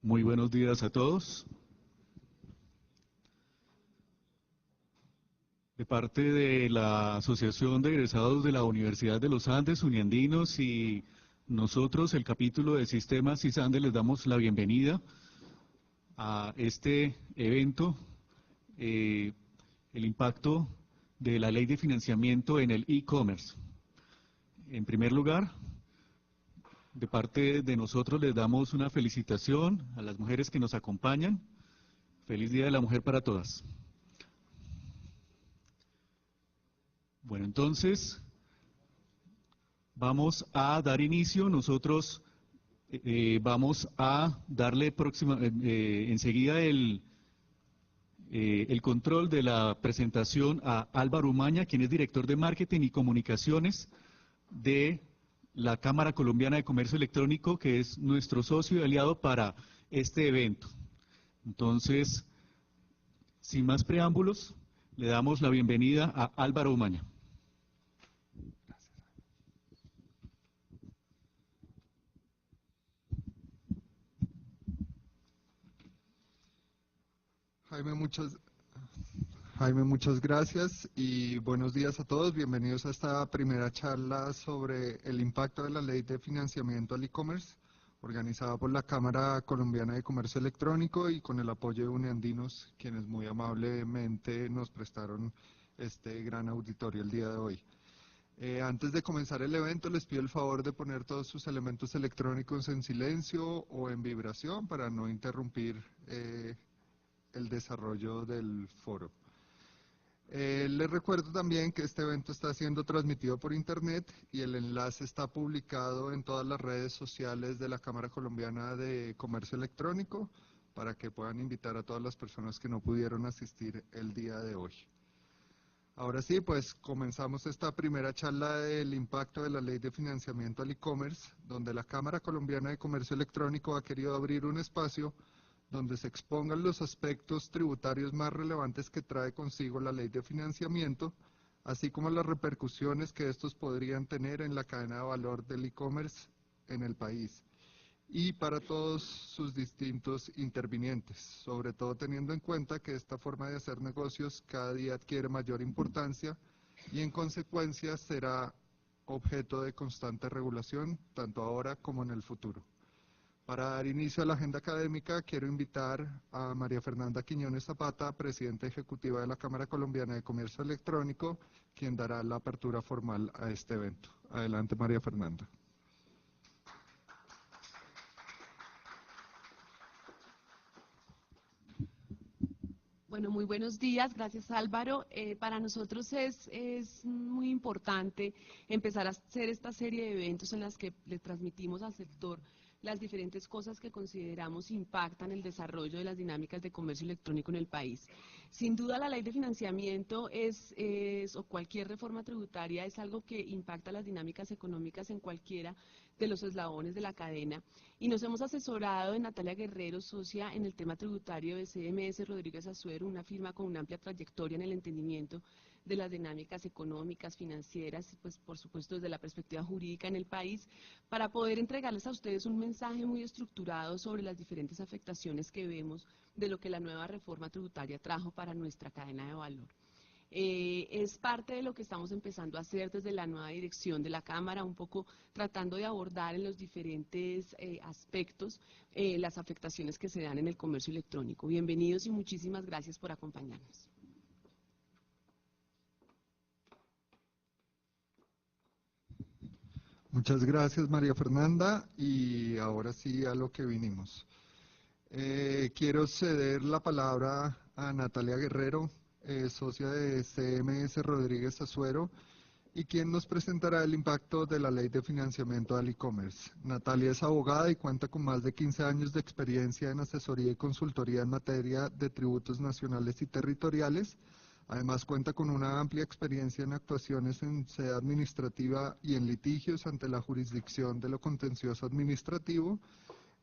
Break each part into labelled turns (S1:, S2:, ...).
S1: Muy buenos días a todos. De parte de la Asociación de Egresados de la Universidad de los Andes, Uniandinos, y nosotros, el capítulo de Sistemas CISANDE, les damos la bienvenida a este evento, el impacto de la Ley de Financiamiento en el e-commerce. En primer lugar, de parte de nosotros les damos una felicitación a las mujeres que nos acompañan. Feliz Día de la Mujer para todas. Bueno, entonces, vamos a dar inicio. Nosotros vamos a darle enseguida el control de la presentación a Álvaro Umaña, quien es director de Marketing y Comunicaciones de la Cámara Colombiana de Comercio Electrónico, que es nuestro socio y aliado para este evento. Entonces, sin más preámbulos, le damos la bienvenida a Álvaro Umaña.
S2: Jaime, muchas gracias y buenos días a todos. Bienvenidos a esta primera charla sobre el impacto de la Ley de Financiamiento al E-Commerce, organizada por la Cámara Colombiana de Comercio Electrónico y con el apoyo de Uniandinos, quienes muy amablemente nos prestaron este gran auditorio el día de hoy. Antes de comenzar el evento, les pido el favor de poner todos sus elementos electrónicos en silencio o en vibración para no interrumpir el desarrollo del foro. Les recuerdo también que este evento está siendo transmitido por internet y el enlace está publicado en todas las redes sociales de la Cámara Colombiana de Comercio Electrónico para que puedan invitar a todas las personas que no pudieron asistir el día de hoy. Ahora sí, pues comenzamos esta primera charla del impacto de la Ley de Financiamiento al E-Commerce, donde la Cámara Colombiana de Comercio Electrónico ha querido abrir un espacio donde se expongan los aspectos tributarios más relevantes que trae consigo la ley de financiamiento, así como las repercusiones que estos podrían tener en la cadena de valor del e-commerce en el país y para todos sus distintos intervinientes, sobre todo teniendo en cuenta que esta forma de hacer negocios cada día adquiere mayor importancia y en consecuencia será objeto de constante regulación, tanto ahora como en el futuro. Para dar inicio a la agenda académica, quiero invitar a María Fernanda Quiñones Zapata, presidenta ejecutiva de la Cámara Colombiana de Comercio Electrónico, quien dará la apertura formal a este evento. Adelante, María Fernanda.
S3: Bueno, muy buenos días, gracias Álvaro. Para nosotros es muy importante empezar a hacer esta serie de eventos en las que le transmitimos al sector las diferentes cosas que consideramos impactan el desarrollo de las dinámicas de comercio electrónico en el país. Sin duda la ley de financiamiento o cualquier reforma tributaria es algo que impacta las dinámicas económicas en cualquiera de los eslabones de la cadena y nos hemos asesorado de Natalia Guerrero, socia en el tema tributario de CMS Rodríguez Azuero, una firma con una amplia trayectoria en el entendimiento de las dinámicas económicas, financieras, pues por supuesto desde la perspectiva jurídica en el país, para poder entregarles a ustedes un mensaje muy estructurado sobre las diferentes afectaciones que vemos de lo que la nueva reforma tributaria trajo para nuestra cadena de valor. Es parte de lo que estamos empezando a hacer desde la nueva dirección de la Cámara, un poco tratando de abordar en los diferentes aspectos las afectaciones que se dan en el comercio electrónico. Bienvenidos y muchísimas gracias por acompañarnos.
S2: Muchas gracias, María Fernanda, y ahora sí a lo que vinimos. Quiero ceder la palabra a Natalia Guerrero, socia de CMS Rodríguez Azuero, y quien nos presentará el impacto de la Ley de Financiamiento al E-Commerce. Natalia es abogada y cuenta con más de 15 años de experiencia en asesoría y consultoría en materia de tributos nacionales y territoriales. Además, cuenta con una amplia experiencia en actuaciones en sede administrativa y en litigios ante la jurisdicción de lo contencioso administrativo,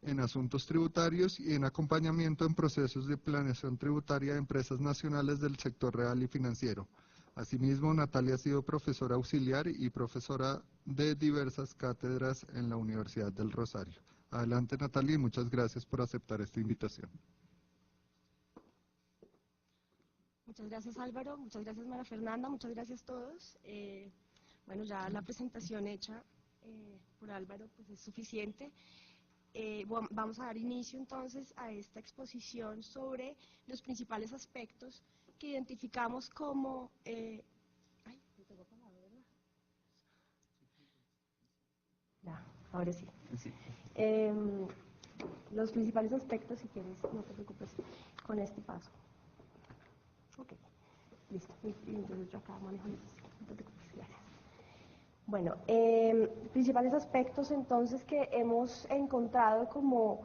S2: en asuntos tributarios y en acompañamiento en procesos de planeación tributaria de empresas nacionales del sector real y financiero. Asimismo, Natalia ha sido profesora auxiliar y profesora de diversas cátedras en la Universidad del Rosario. Adelante, Natalia, y muchas gracias por aceptar esta invitación.
S4: Muchas gracias, Álvaro, muchas gracias, María Fernanda, muchas gracias a todos. Bueno, ya la presentación hecha por Álvaro pues es suficiente. Vamos a dar inicio entonces a esta exposición sobre los principales aspectos que identificamos como... ay, ¿me tengo apagado, verdad? Ya, ahora sí. Los principales aspectos, si quieres, no te preocupes, con este paso. Ok, listo. Y entonces yo acá manejo eso. No te preocupes, gracias. Bueno, principales aspectos entonces que hemos encontrado como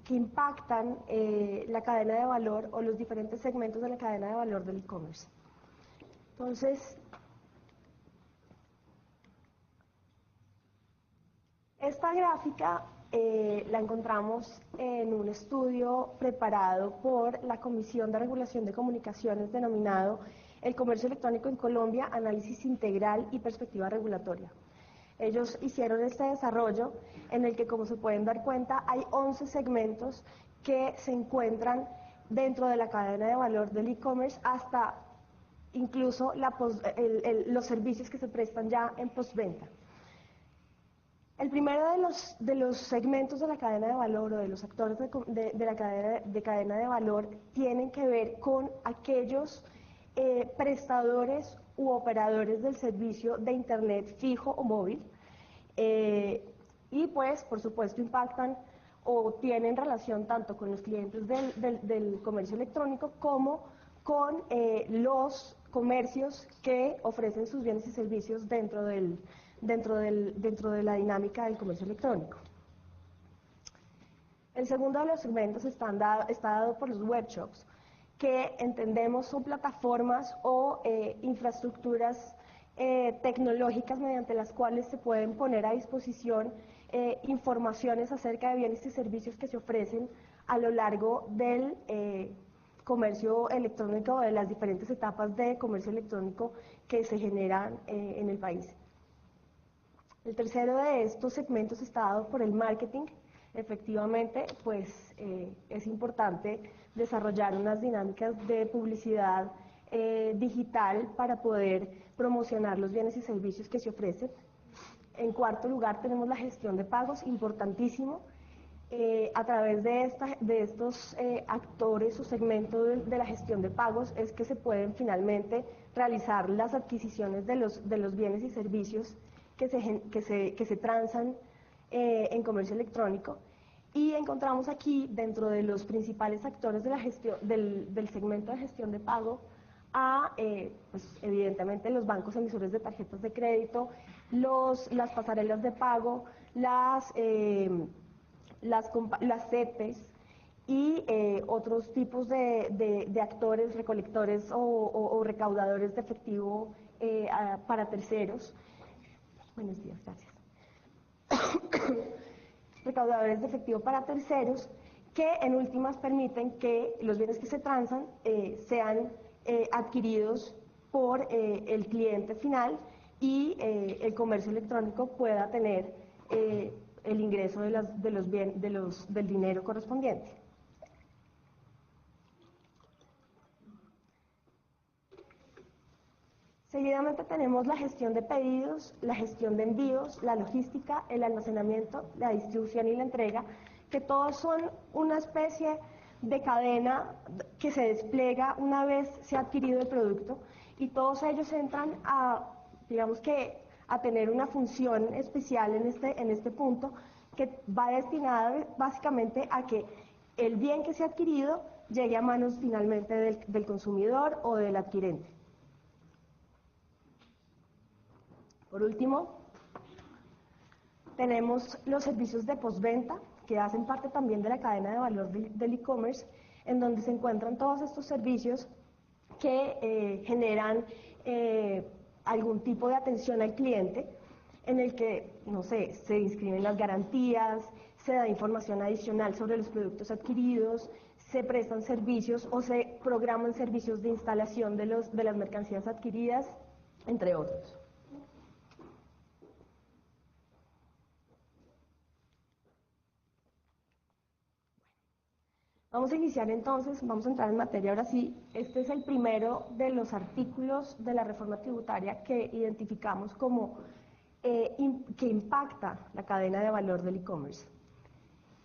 S4: que impactan la cadena de valor o los diferentes segmentos de la cadena de valor del e-commerce. Entonces, esta gráfica la encontramos en un estudio preparado por la Comisión de Regulación de Comunicaciones denominado El Comercio Electrónico en Colombia, Análisis Integral y Perspectiva Regulatoria. Ellos hicieron este desarrollo en el que, como se pueden dar cuenta, hay 11 segmentos que se encuentran dentro de la cadena de valor del e-commerce hasta incluso los servicios que se prestan ya en postventa. El primero de los segmentos de la cadena de valor o de los actores de la cadena de valor tienen que ver con aquellos prestadores u operadores del servicio de Internet fijo o móvil y pues por supuesto impactan o tienen relación tanto con los clientes del comercio electrónico como con los comercios que ofrecen sus bienes y servicios dentro de la dinámica del comercio electrónico. El segundo de los segmentos está dado por los webshops, que entendemos son plataformas o infraestructuras tecnológicas mediante las cuales se pueden poner a disposición informaciones acerca de bienes y servicios que se ofrecen a lo largo del comercio electrónico o de las diferentes etapas de comercio electrónico que se generan en el país. El tercero de estos segmentos está dado por el marketing. Efectivamente, pues es importante desarrollar unas dinámicas de publicidad digital para poder promocionar los bienes y servicios que se ofrecen. En cuarto lugar tenemos la gestión de pagos, importantísimo. A través de estos actores o segmentos de la gestión de pagos es que se pueden finalmente realizar las adquisiciones de los bienes y servicios que se transan en comercio electrónico. Y encontramos aquí, dentro de los principales actores de la gestión, del segmento de gestión de pago, pues, evidentemente los bancos emisores de tarjetas de crédito, las pasarelas de pago, las CEPES y otros tipos de actores, recolectores o recaudadores de efectivo para terceros. Buenos días, gracias. Recaudadores de efectivo para terceros que en últimas permiten que los bienes que se transan sean adquiridos por el cliente final y el comercio electrónico pueda tener el ingreso del dinero correspondiente. Seguidamente tenemos la gestión de pedidos, la gestión de envíos, la logística, el almacenamiento, la distribución y la entrega, que todos son una especie de cadena que se despliega una vez se ha adquirido el producto y todos ellos entran digamos que a tener una función especial en este punto que va destinada básicamente a que el bien que se ha adquirido llegue a manos finalmente del consumidor o del adquirente. Por último, tenemos los servicios de postventa, que hacen parte también de la cadena de valor del e-commerce, en donde se encuentran todos estos servicios que generan algún tipo de atención al cliente, en el que, no sé, se inscriben las garantías, se da información adicional sobre los productos adquiridos, se prestan servicios o se programan servicios de instalación de las mercancías adquiridas, entre otros. Vamos a iniciar entonces, vamos a entrar en materia ahora sí. Este es el primero de los artículos de la reforma tributaria que identificamos como que impacta la cadena de valor del e-commerce.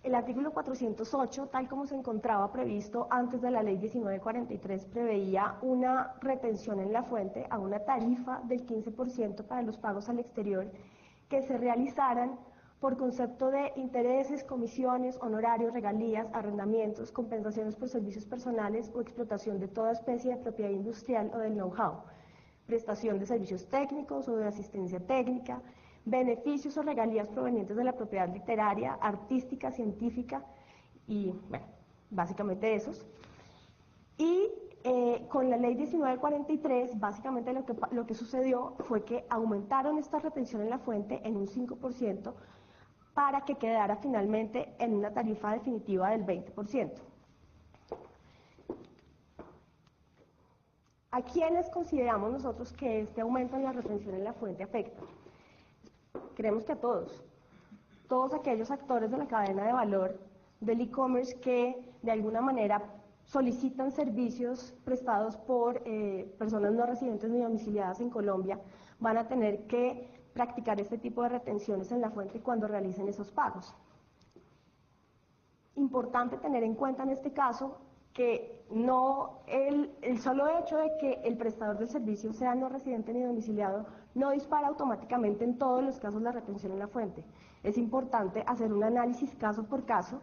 S4: El artículo 408, tal como se encontraba previsto antes de la ley 1943, preveía una retención en la fuente a una tarifa del 15% para los pagos al exterior que se realizaran por concepto de intereses, comisiones, honorarios, regalías, arrendamientos, compensaciones por servicios personales o explotación de toda especie de propiedad industrial o del know-how, prestación de servicios técnicos o de asistencia técnica, beneficios o regalías provenientes de la propiedad literaria, artística, científica y, bueno, básicamente esos. Y con la ley 1943, básicamente lo que sucedió fue que aumentaron esta retención en la fuente en un 5%, para que quedara finalmente en una tarifa definitiva del 20%. ¿A quiénes consideramos nosotros que este aumento en la retención en la fuente afecta? Creemos que a todos aquellos actores de la cadena de valor del e-commerce que de alguna manera solicitan servicios prestados por personas no residentes ni domiciliadas en Colombia, van a tener que practicar este tipo de retenciones en la fuente cuando realicen esos pagos. Importante tener en cuenta en este caso que no el solo hecho de que el prestador del servicio sea no residente ni domiciliado no dispara automáticamente en todos los casos la retención en la fuente. Es importante hacer un análisis caso por caso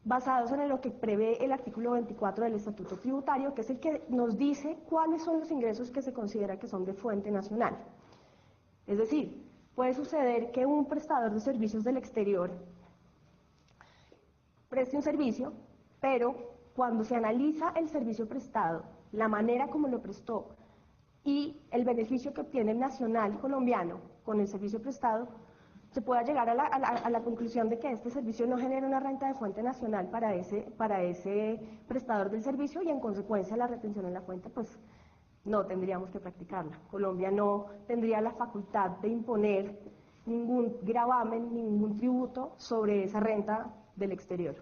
S4: basados en lo que prevé el artículo 24 del Estatuto Tributario, que es el que nos dice cuáles son los ingresos que se considera que son de fuente nacional. Es decir, puede suceder que un prestador de servicios del exterior preste un servicio, pero cuando se analiza el servicio prestado, la manera como lo prestó y el beneficio que obtiene el nacional colombiano con el servicio prestado, se pueda llegar a la conclusión de que este servicio no genera una renta de fuente nacional para ese prestador del servicio y en consecuencia la retención en la fuente pues no tendríamos que practicarla. Colombia no tendría la facultad de imponer ningún gravamen, ningún tributo sobre esa renta del exterior.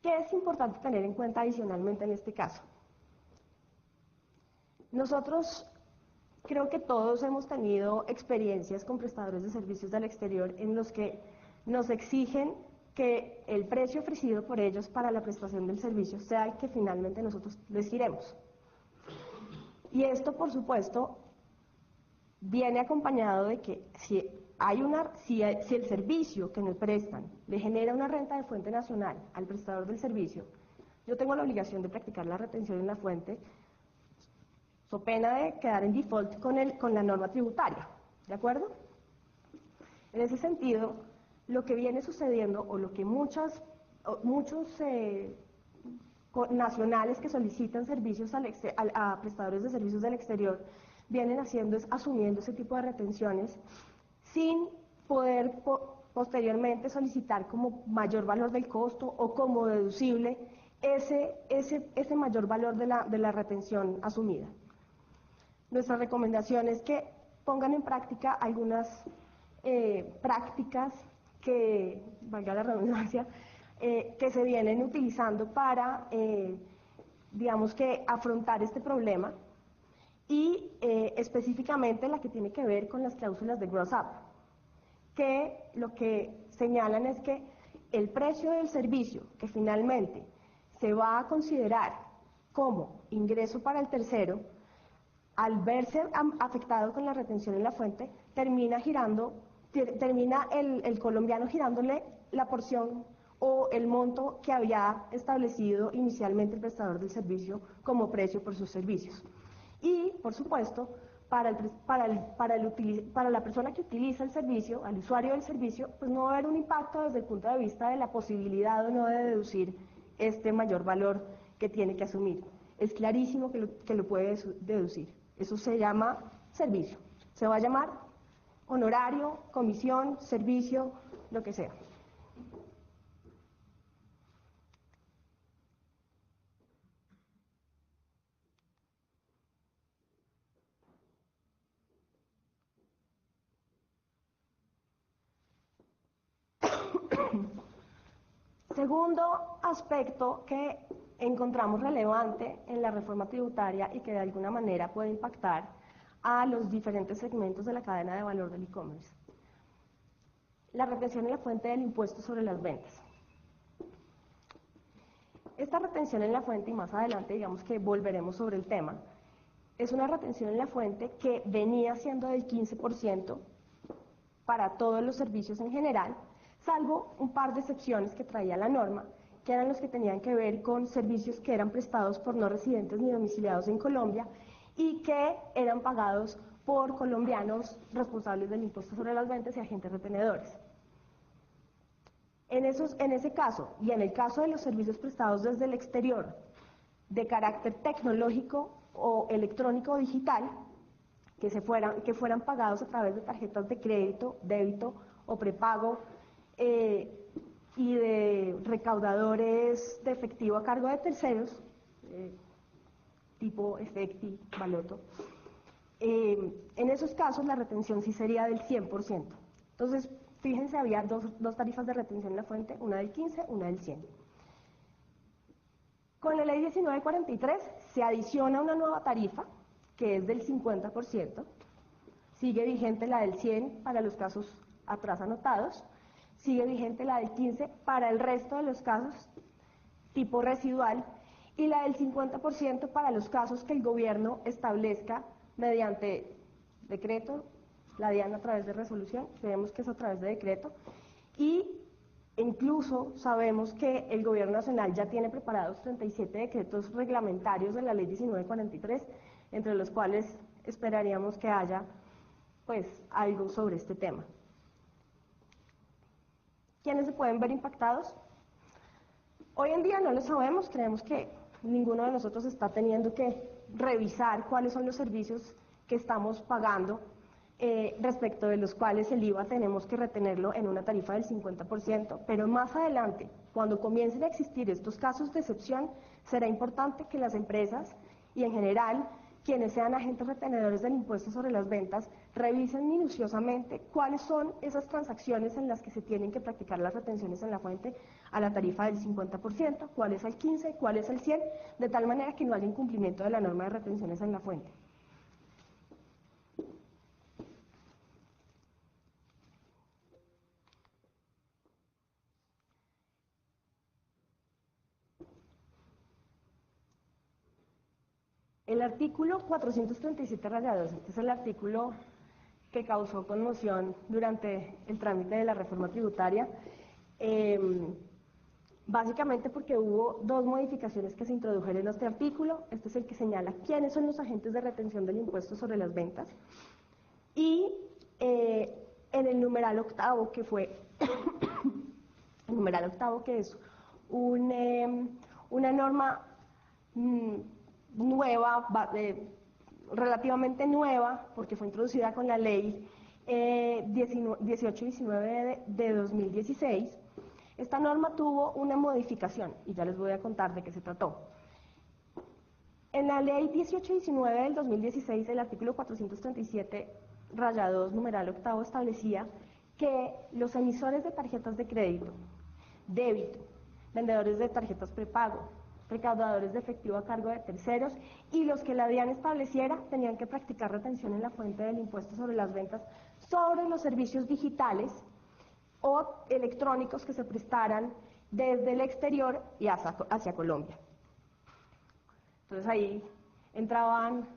S4: ¿Qué es importante tener en cuenta adicionalmente en este caso? Nosotros creo que todos hemos tenido experiencias con prestadores de servicios del exterior en los que nos exigen que el precio ofrecido por ellos para la prestación del servicio sea el que finalmente nosotros les giremos. Y esto, por supuesto, viene acompañado de que si el servicio que me prestan le genera una renta de fuente nacional al prestador del servicio, yo tengo la obligación de practicar la retención en la fuente, so pena de quedar en default con la norma tributaria, ¿de acuerdo? En ese sentido, lo que viene sucediendo, o lo que muchos nacionales que solicitan servicios a prestadores de servicios del exterior vienen haciendo es asumiendo ese tipo de retenciones sin poder posteriormente solicitar como mayor valor del costo o como deducible ese mayor valor de la retención asumida. Nuestra recomendación es que pongan en práctica algunas prácticas que, valga la redundancia, que se vienen utilizando para, digamos que, afrontar este problema y específicamente la que tiene que ver con las cláusulas de gross up, que lo que señalan es que el precio del servicio que finalmente se va a considerar como ingreso para el tercero, al verse afectado con la retención en la fuente, termina el colombiano girándole la porción o el monto que había establecido inicialmente el prestador del servicio como precio por sus servicios. Y, por supuesto, para la persona que utiliza el servicio, al usuario del servicio, pues no va a haber un impacto desde el punto de vista de la posibilidad o no de deducir este mayor valor que tiene que asumir. Es clarísimo que lo puede deducir. Eso se llama servicio. Se va a llamar honorario, comisión, servicio, lo que sea. Segundo aspecto que encontramos relevante en la reforma tributaria y que de alguna manera puede impactar a los diferentes segmentos de la cadena de valor del e-commerce: la retención en la fuente del impuesto sobre las ventas. Esta retención en la fuente, y más adelante digamos que volveremos sobre el tema, es una retención en la fuente que venía siendo del 15% para todos los servicios en general, salvo un par de excepciones que traía la norma, que eran los que tenían que ver con servicios que eran prestados por no residentes ni domiciliados en Colombia y que eran pagados por colombianos responsables del impuesto sobre las ventas y agentes retenedores. En ese caso, y en el caso de los servicios prestados desde el exterior, de carácter tecnológico o electrónico o digital, que fueran pagados a través de tarjetas de crédito, débito o prepago, y de recaudadores de efectivo a cargo de terceros, tipo Efecti, Baloto, en esos casos la retención sí sería del 100%. Entonces, fíjense, había dos tarifas de retención en la fuente, una del 15, una del 100. Con la ley 1943 se adiciona una nueva tarifa, que es del 50%, sigue vigente la del 100 para los casos atrás anotados, sigue vigente la del 15 para el resto de los casos tipo residual, y la del 50% para los casos que el gobierno establezca mediante decreto, la DIAN a través de resolución, creemos que es a través de decreto, y incluso sabemos que el gobierno nacional ya tiene preparados 37 decretos reglamentarios de la ley 1943, entre los cuales esperaríamos que haya pues algo sobre este tema. ¿Quiénes se pueden ver impactados? Hoy en día no lo sabemos, creemos que ninguno de nosotros está teniendo que revisar cuáles son los servicios que estamos pagando, respecto de los cuales el IVA tenemos que retenerlo en una tarifa del 50%, pero más adelante, cuando comiencen a existir estos casos de excepción, será importante que las empresas y en general quienes sean agentes retenedores del impuesto sobre las ventas revisen minuciosamente cuáles son esas transacciones en las que se tienen que practicar las retenciones en la fuente a la tarifa del 50%, cuál es el 15%, cuál es el 100%, de tal manera que no haya incumplimiento de la norma de retenciones en la fuente. El artículo 437-2, este es el artículo que causó conmoción durante el trámite de la reforma tributaria, básicamente porque hubo dos modificaciones que se introdujeron en este artículo. Este es el que señala quiénes son los agentes de retención del impuesto sobre las ventas, y en el numeral octavo, que fue el numeral octavo, que es una norma nueva, relativamente nueva, porque fue introducida con la ley 1819 de 2016. Esta norma tuvo una modificación, y ya les voy a contar de qué se trató. En la ley 1819 del 2016, el artículo 437-2, numeral octavo, establecía que los emisores de tarjetas de crédito, débito, vendedores de tarjetas prepago, recaudadores de efectivo a cargo de terceros y los que la DIAN estableciera tenían que practicar retención en la fuente del impuesto sobre las ventas sobre los servicios digitales o electrónicos que se prestaran desde el exterior y hacia Colombia. Entonces ahí entraban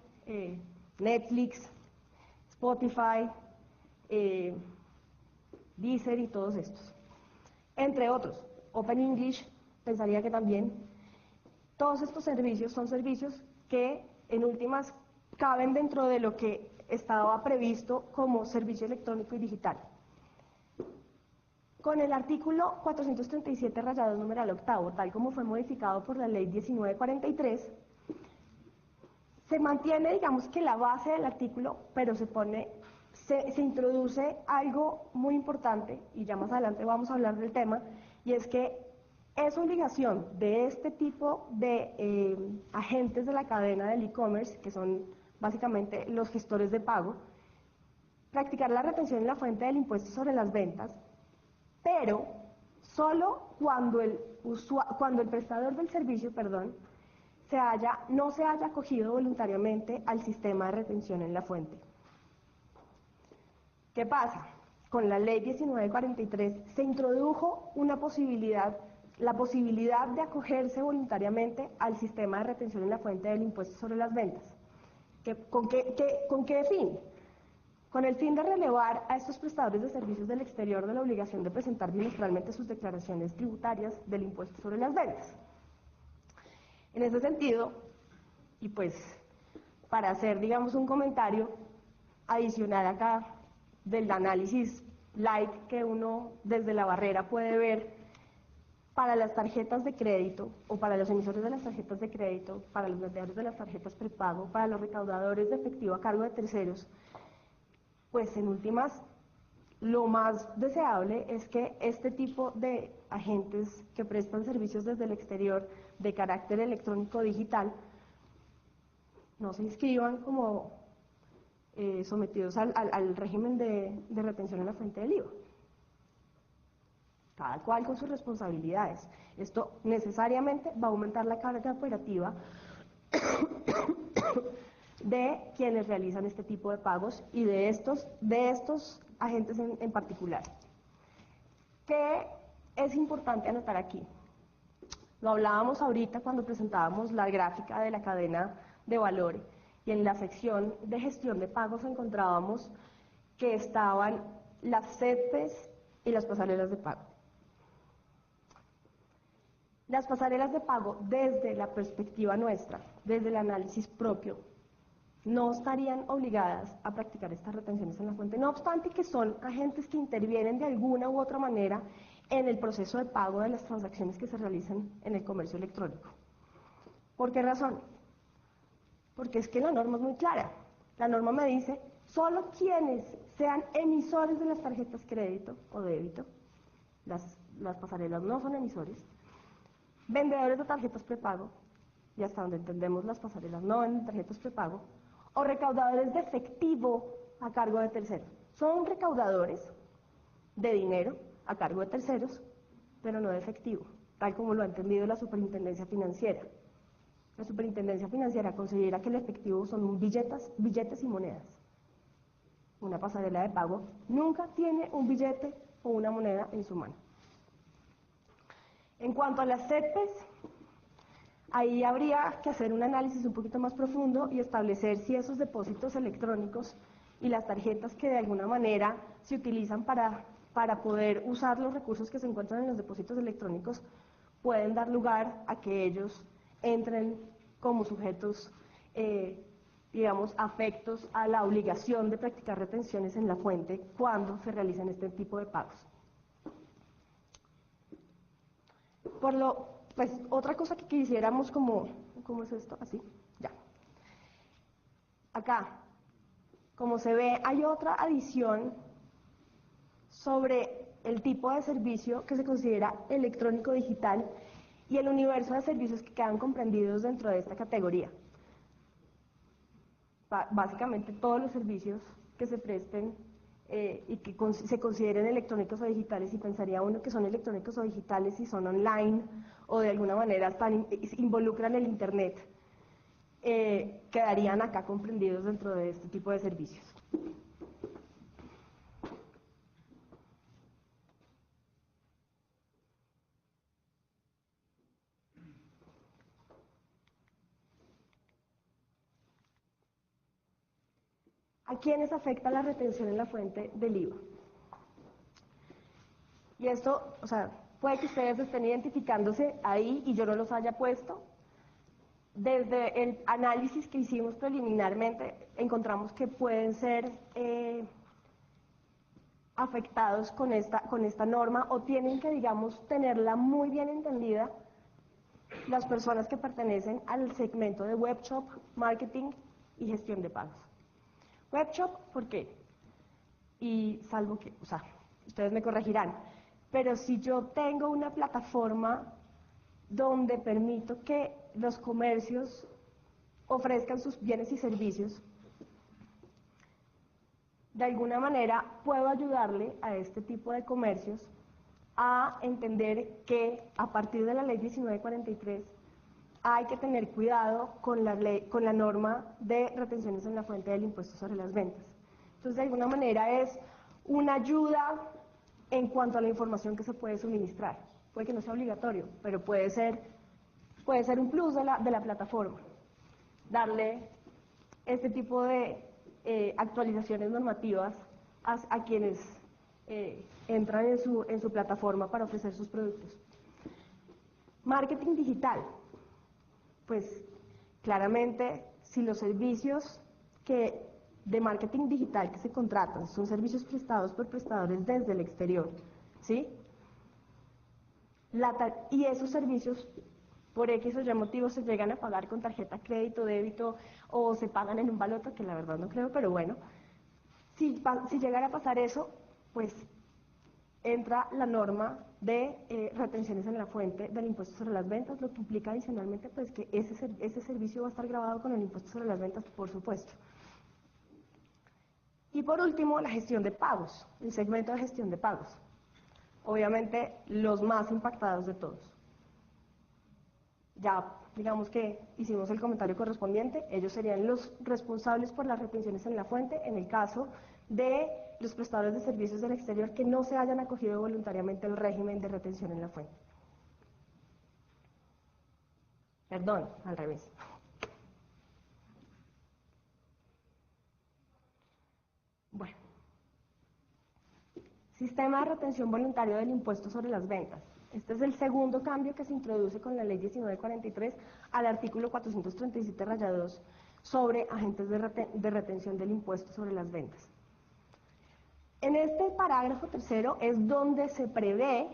S4: Netflix, Spotify, Deezer y todos estos, entre otros. Open English, pensaría que también. Todos estos servicios son servicios que en últimas caben dentro de lo que estaba previsto como servicio electrónico y digital. Con el artículo 437-2, numeral octavo, tal como fue modificado por la ley 1943, se mantiene, digamos que la base del artículo, pero se introduce algo muy importante, y ya más adelante vamos a hablar del tema, y es que es obligación de este tipo de agentes de la cadena del e-commerce, que son básicamente los gestores de pago, practicar la retención en la fuente del impuesto sobre las ventas, pero solo cuando el prestador del servicio, no se haya acogido voluntariamente al sistema de retención en la fuente. ¿Qué pasa? Con la ley 1943 se introdujo la posibilidad de acogerse voluntariamente al sistema de retención en la fuente del impuesto sobre las ventas. ¿Con qué fin? Con el fin de relevar a estos prestadores de servicios del exterior de la obligación de presentar bimestralmente sus declaraciones tributarias del impuesto sobre las ventas. En ese sentido, y pues para hacer, digamos, un comentario adicional acá del análisis light que uno desde la barrera puede ver para las tarjetas de crédito o para los emisores de las tarjetas de crédito, para los vendedores de las tarjetas prepago, para los recaudadores de efectivo a cargo de terceros, pues en últimas, lo más deseable es que este tipo de agentes que prestan servicios desde el exterior de carácter electrónico digital no se inscriban como sometidos al régimen de retención en la fuente del IVA. Cada cual con sus responsabilidades. Esto necesariamente va a aumentar la carga operativa de quienes realizan este tipo de pagos y de estos agentes en particular. ¿Qué es importante anotar aquí? Lo hablábamos ahorita cuando presentábamos la gráfica de la cadena de valor y en la sección de gestión de pagos encontrábamos que estaban las CETES y las pasarelas de pago. Las pasarelas de pago, desde la perspectiva nuestra, desde el análisis propio, no estarían obligadas a practicar estas retenciones en la fuente, no obstante que son agentes que intervienen de alguna u otra manera en el proceso de pago de las transacciones que se realizan en el comercio electrónico. ¿Por qué razón? Porque es que la norma es muy clara. La norma me dice, solo quienes sean emisores de las tarjetas crédito o débito, las pasarelas no son emisores, vendedores de tarjetas prepago, y hasta donde entendemos las pasarelas no venden tarjetas prepago, o recaudadores de efectivo a cargo de terceros. Son recaudadores de dinero a cargo de terceros, pero no de efectivo, tal como lo ha entendido la Superintendencia Financiera. La Superintendencia Financiera considera que el efectivo son billetes y monedas. Una pasarela de pago nunca tiene un billete o una moneda en su mano. En cuanto a las CETES, ahí habría que hacer un análisis un poquito más profundo y establecer si esos depósitos electrónicos y las tarjetas que de alguna manera se utilizan para poder usar los recursos que se encuentran en los depósitos electrónicos pueden dar lugar a que ellos entren como sujetos, digamos, afectos a la obligación de practicar retenciones en la fuente cuando se realizan este tipo de pagos. Pues otra cosa que quisiéramos ¿cómo es esto? Así, ya. Acá, como se ve, hay otra adición sobre el tipo de servicio que se considera electrónico digital y el universo de servicios que quedan comprendidos dentro de esta categoría. Básicamente todos los servicios que se presten y que se consideren electrónicos o digitales, y pensaría uno que son electrónicos o digitales y son online o de alguna manera involucran el Internet, quedarían acá comprendidos dentro de este tipo de servicios. ¿A quiénes afecta la retención en la fuente del IVA? Y esto, o sea, puede que ustedes estén identificándose ahí y yo no los haya puesto. Desde el análisis que hicimos preliminarmente, encontramos que pueden ser afectados con esta norma o tienen que, digamos, tenerla muy bien entendida las personas que pertenecen al segmento de webshop, marketing y gestión de pagos. Webshop, ¿por qué? Y salvo que, o sea, ustedes me corregirán, pero si yo tengo una plataforma donde permito que los comercios ofrezcan sus bienes y servicios, de alguna manera puedo ayudarle a este tipo de comercios a entender que a partir de la ley 1943 hay que tener cuidado con la norma de retenciones en la fuente del impuesto sobre las ventas. Entonces, de alguna manera es una ayuda en cuanto a la información que se puede suministrar. Puede que no sea obligatorio, pero puede ser un plus de la plataforma. Darle este tipo de actualizaciones normativas a quienes entran en su plataforma para ofrecer sus productos. Marketing digital. Pues claramente, si los servicios de marketing digital que se contratan son servicios prestados por prestadores desde el exterior, ¿sí? Y esos servicios, por X o Y motivos, se llegan a pagar con tarjeta crédito, débito, o se pagan en un baloto, que la verdad no creo, pero bueno. Si llegara a pasar eso, pues entra la norma de retenciones en la fuente del impuesto sobre las ventas, lo que implica adicionalmente pues que ese servicio va a estar grabado con el impuesto sobre las ventas, por supuesto. Y por último, la gestión de pagos, el segmento de gestión de pagos. Obviamente, los más impactados de todos. Ya, digamos que hicimos el comentario correspondiente, ellos serían los responsables por las retenciones en la fuente en el caso de los prestadores de servicios del exterior que no se hayan acogido voluntariamente al régimen de retención en la fuente. Perdón, al revés. Bueno. Sistema de retención voluntario del impuesto sobre las ventas. Este es el segundo cambio que se introduce con la ley 1943 al artículo 437-2 sobre agentes de retención del impuesto sobre las ventas. En este parágrafo tercero es donde se prevé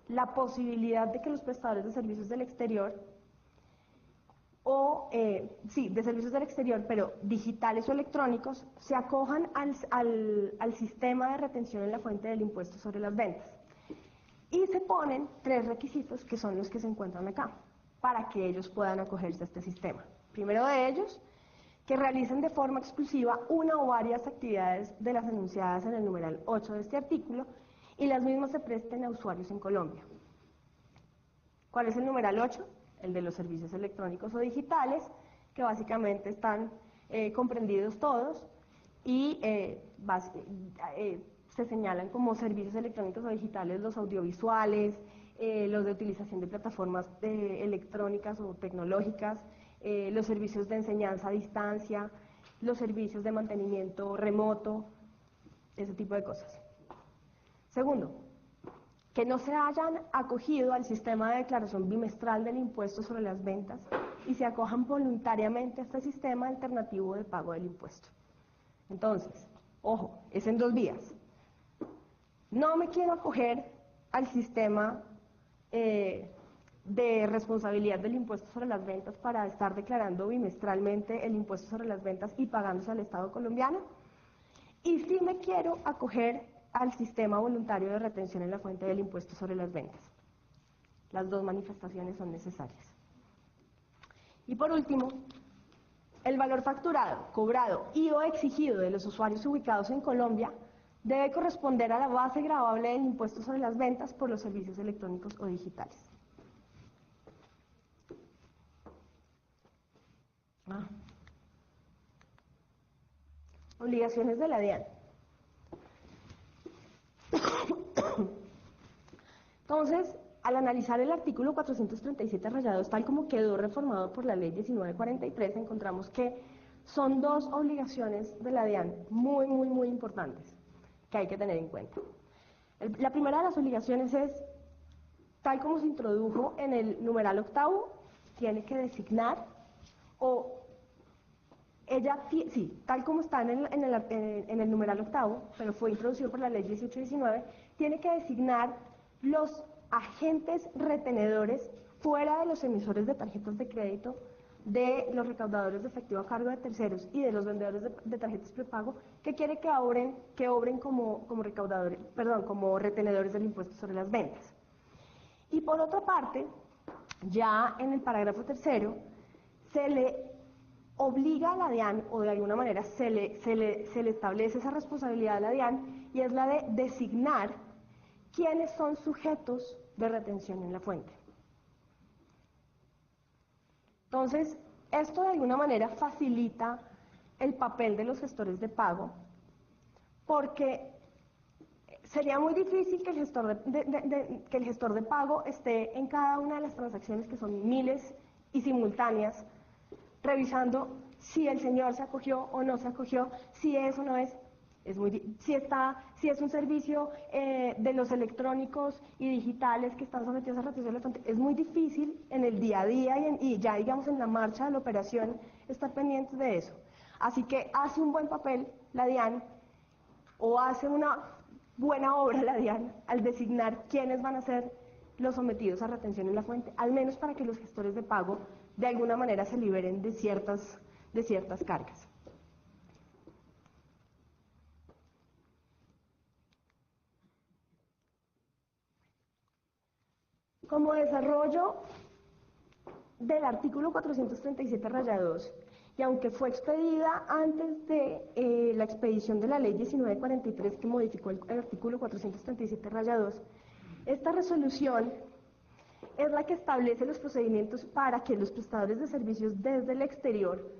S4: la posibilidad de que los prestadores de servicios del exterior de servicios del exterior, pero digitales o electrónicos, se acojan al sistema de retención en la fuente del impuesto sobre las ventas. Y se ponen 3 requisitos que son los que se encuentran acá, para que ellos puedan acogerse a este sistema. Primero de ellos, que realicen de forma exclusiva una o varias actividades de las enunciadas en el numeral 8 de este artículo y las mismas se presten a usuarios en Colombia. ¿Cuál es el numeral 8? El de los servicios electrónicos o digitales, que básicamente están comprendidos todos y se señalan como servicios electrónicos o digitales los audiovisuales, los de utilización de plataformas electrónicas o tecnológicas, los servicios de enseñanza a distancia, los servicios de mantenimiento remoto, ese tipo de cosas. Segundo, que no se hayan acogido al sistema de declaración bimestral del impuesto sobre las ventas y se acojan voluntariamente a este sistema alternativo de pago del impuesto. Entonces, ojo, es en 2 vías. No me quiero acoger al sistema de responsabilidad del impuesto sobre las ventas para estar declarando bimestralmente el impuesto sobre las ventas y pagándose al Estado colombiano. Y sí me quiero acoger al sistema voluntario de retención en la fuente del impuesto sobre las ventas. Las 2 manifestaciones son necesarias. Y por último, el valor facturado, cobrado y o exigido de los usuarios ubicados en Colombia debe corresponder a la base gravable del impuesto sobre las ventas por los servicios electrónicos o digitales. Obligaciones de la DIAN. Entonces, al analizar el artículo 437-2 tal como quedó reformado por la ley 1943, encontramos que son 2 obligaciones de la DIAN muy, muy, muy importantes que hay que tener en cuenta. La primera de las obligaciones es, tal como se introdujo en el numeral 8, tiene que designar, tal como está en el numeral 8, pero fue introducido por la ley 1819, tiene que designar los agentes retenedores fuera de los emisores de tarjetas de crédito, de los recaudadores de efectivo a cargo de terceros y de los vendedores de tarjetas prepago, que quiere que obren como retenedores del impuesto sobre las ventas. Y por otra parte, ya en el parágrafo tercero, se le obliga a la DIAN, o de alguna manera se le establece esa responsabilidad a la DIAN, y es la de designar quiénes son sujetos de retención en la fuente. Entonces, esto de alguna manera facilita el papel de los gestores de pago, porque sería muy difícil que el gestor de pago esté en cada una de las transacciones, que son miles y simultáneas, revisando si el señor se acogió o no se acogió, si es o no es, si es un servicio de los electrónicos y digitales que están sometidos a retención electrónica. Es muy difícil en el día a día y ya digamos en la marcha de la operación estar pendientes de eso. Así que hace un buen papel la DIAN, o hace una buena obra la DIAN al designar quiénes van a ser los sometidos a retención en la fuente, al menos para que los gestores de pago de alguna manera se liberen de ciertas cargas. Como desarrollo del artículo 437-2, y aunque fue expedida antes de la expedición de la ley 1943 que modificó el artículo 437-2, esta resolución es la que establece los procedimientos para que los prestadores de servicios desde el exterior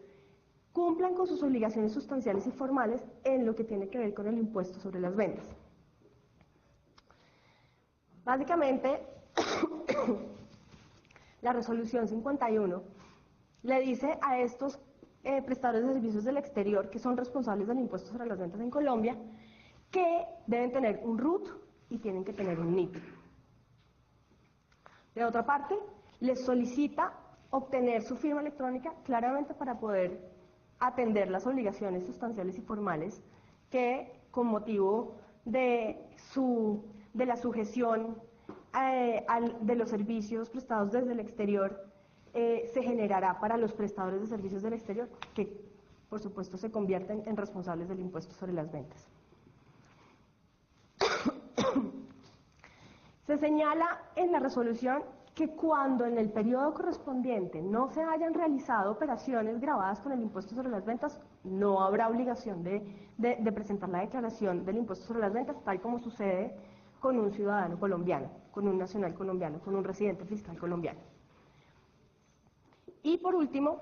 S4: cumplan con sus obligaciones sustanciales y formales en lo que tiene que ver con el impuesto sobre las ventas. Básicamente, la resolución 51 le dice a estos prestadores de servicios del exterior que son responsables del impuesto sobre las ventas en Colombia que deben tener un RUT y tienen que tener un NIT. De otra parte, les solicita obtener su firma electrónica claramente para poder atender las obligaciones sustanciales y formales que, con motivo de la sujeción de los servicios prestados desde el exterior, se generará para los prestadores de servicios del exterior, que por supuesto se convierten en responsables del impuesto sobre las ventas. Se señala en la resolución que cuando en el periodo correspondiente no se hayan realizado operaciones gravadas con el impuesto sobre las ventas, no habrá obligación de presentar la declaración del impuesto sobre las ventas, tal como sucede con un ciudadano colombiano, con un nacional colombiano, con un residente fiscal colombiano. Y por último,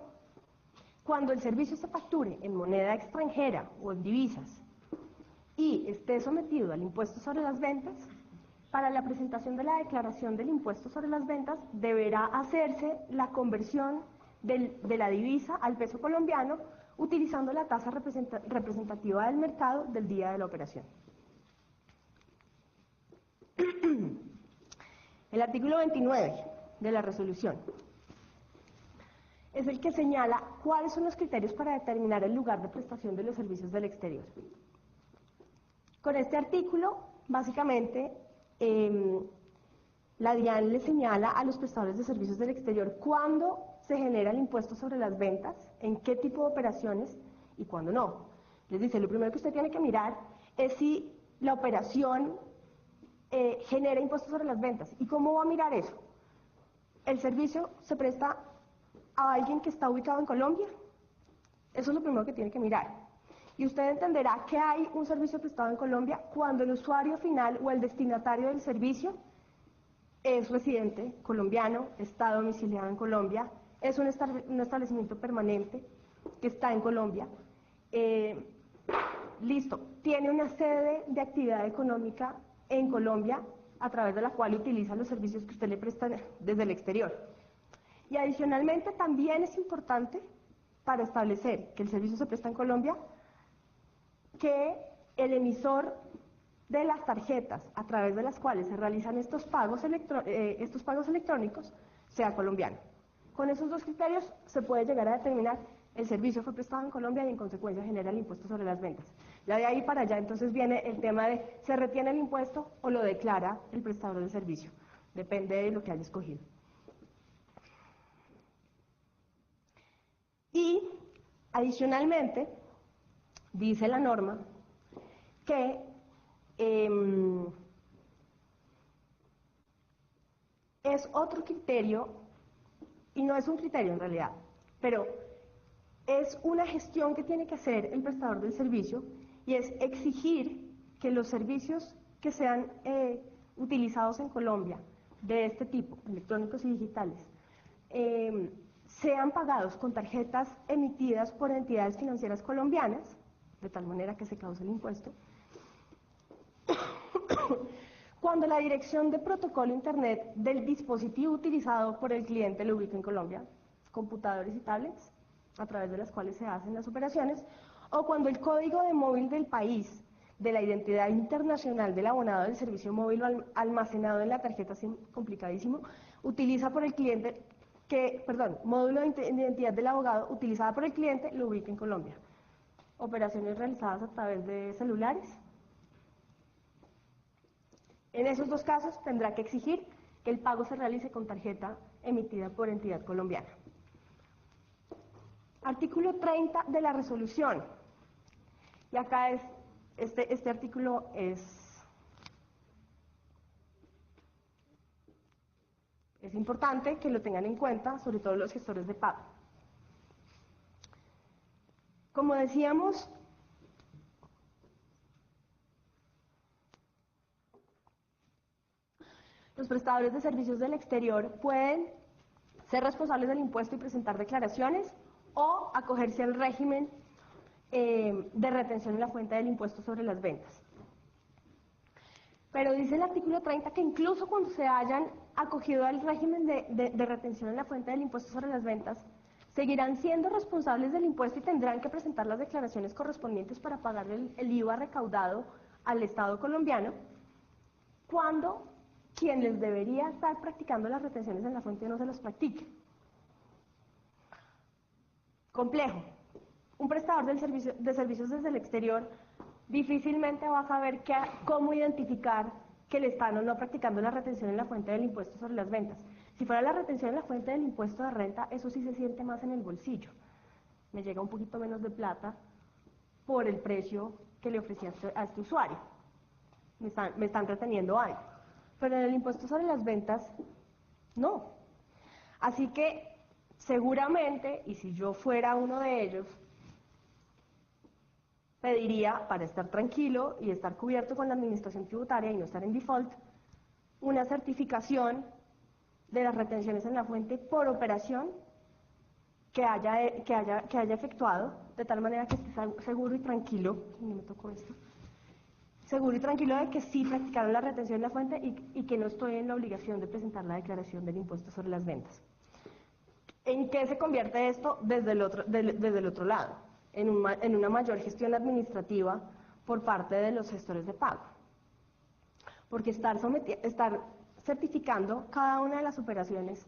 S4: cuando el servicio se facture en moneda extranjera o en divisas y esté sometido al impuesto sobre las ventas, para la presentación de la declaración del impuesto sobre las ventas deberá hacerse la conversión de la divisa al peso colombiano utilizando la tasa representativa del mercado del día de la operación. El artículo 29 de la resolución es el que señala cuáles son los criterios para determinar el lugar de prestación de los servicios del exterior. Con este artículo, básicamente, la DIAN le señala a los prestadores de servicios del exterior cuándo se genera el impuesto sobre las ventas, en qué tipo de operaciones y cuándo no. Les dice, lo primero que usted tiene que mirar es si la operación genera impuestos sobre las ventas. ¿Y cómo va a mirar eso? ¿El servicio se presta a alguien que está ubicado en Colombia? Eso es lo primero que tiene que mirar. Y usted entenderá que hay un servicio prestado en Colombia cuando el usuario final o el destinatario del servicio es residente colombiano, está domiciliado en Colombia, es un establecimiento permanente que está en Colombia. Listo, tiene una sede de actividad económica en Colombia a través de la cual utiliza los servicios que usted le presta desde el exterior. Y adicionalmente también es importante, para establecer que el servicio se presta en Colombia, que el emisor de las tarjetas a través de las cuales se realizan estos pagos electrónicos sea colombiano. Con esos dos criterios se puede llegar a determinar el servicio fue prestado en Colombia y en consecuencia genera el impuesto sobre las ventas. Ya de ahí para allá entonces viene el tema de ¿se retiene el impuesto o lo declara el prestador del servicio? Depende de lo que haya escogido. Y adicionalmente dice la norma que es otro criterio, y no es un criterio en realidad, pero es una gestión que tiene que hacer el prestador del servicio, y es exigir que los servicios que sean utilizados en Colombia, de este tipo, electrónicos y digitales, sean pagados con tarjetas emitidas por entidades financieras colombianas, de tal manera que se cause el impuesto, cuando la dirección de protocolo Internet del dispositivo utilizado por el cliente lo ubica en Colombia, computadores y tablets, a través de las cuales se hacen las operaciones, o cuando el código de móvil del país de la identidad internacional del abonado del servicio móvil almacenado en la tarjeta, complicadísimo, utiliza por el cliente módulo de identidad del abogado utilizada por el cliente lo ubica en Colombia. Operaciones realizadas a través de celulares. En esos dos casos tendrá que exigir que el pago se realice con tarjeta emitida por entidad colombiana. Artículo 30 de la resolución. Y acá este artículo es importante que lo tengan en cuenta, sobre todo los gestores de pago. Como decíamos, los prestadores de servicios del exterior pueden ser responsables del impuesto y presentar declaraciones o acogerse al régimen de retención en la fuente del impuesto sobre las ventas. Pero dice el artículo 30 que incluso cuando se hayan acogido al régimen de retención en la fuente del impuesto sobre las ventas, seguirán siendo responsables del impuesto y tendrán que presentar las declaraciones correspondientes para pagar el IVA recaudado al Estado colombiano, cuando quien les debería estar practicando las retenciones en la fuente no se las practique. Complejo. Un prestador de servicios desde el exterior difícilmente va a saber cómo identificar que le están o no practicando la retención en la fuente del impuesto sobre las ventas. Si fuera la retención en la fuente del impuesto de renta, eso sí se siente más en el bolsillo. Me llega un poquito menos de plata por el precio que le ofrecí a este usuario. Me están reteniendo algo. Pero en el impuesto sobre las ventas, no. Así que seguramente, y si yo fuera uno de ellos, pediría, para estar tranquilo y estar cubierto con la administración tributaria y no estar en default, una certificación de las retenciones en la fuente por operación que haya efectuado, de tal manera que esté seguro y tranquilo, no me tocó esto, seguro y tranquilo de que sí practicaron la retención en la fuente y que no estoy en la obligación de presentar la declaración del impuesto sobre las ventas. ¿En qué se convierte esto desde el otro lado? En una mayor gestión administrativa por parte de los gestores de pago. Porque estar certificando cada una de las operaciones,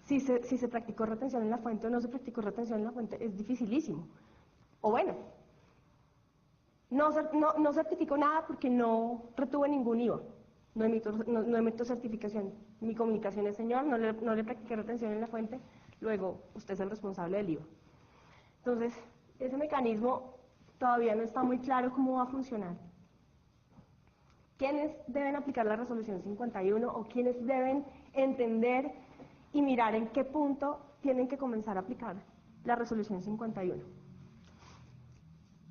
S4: si se practicó retención en la fuente o no se practicó retención en la fuente, es dificilísimo. O bueno, no certifico nada porque no retuve ningún IVA, no emito certificación. Mi comunicación es, señor, no le practiqué retención en la fuente, luego usted es el responsable del IVA. Entonces, ese mecanismo todavía no está muy claro cómo va a funcionar. ¿Quiénes deben aplicar la resolución 51 o quiénes deben entender y mirar en qué punto tienen que comenzar a aplicar la resolución 51?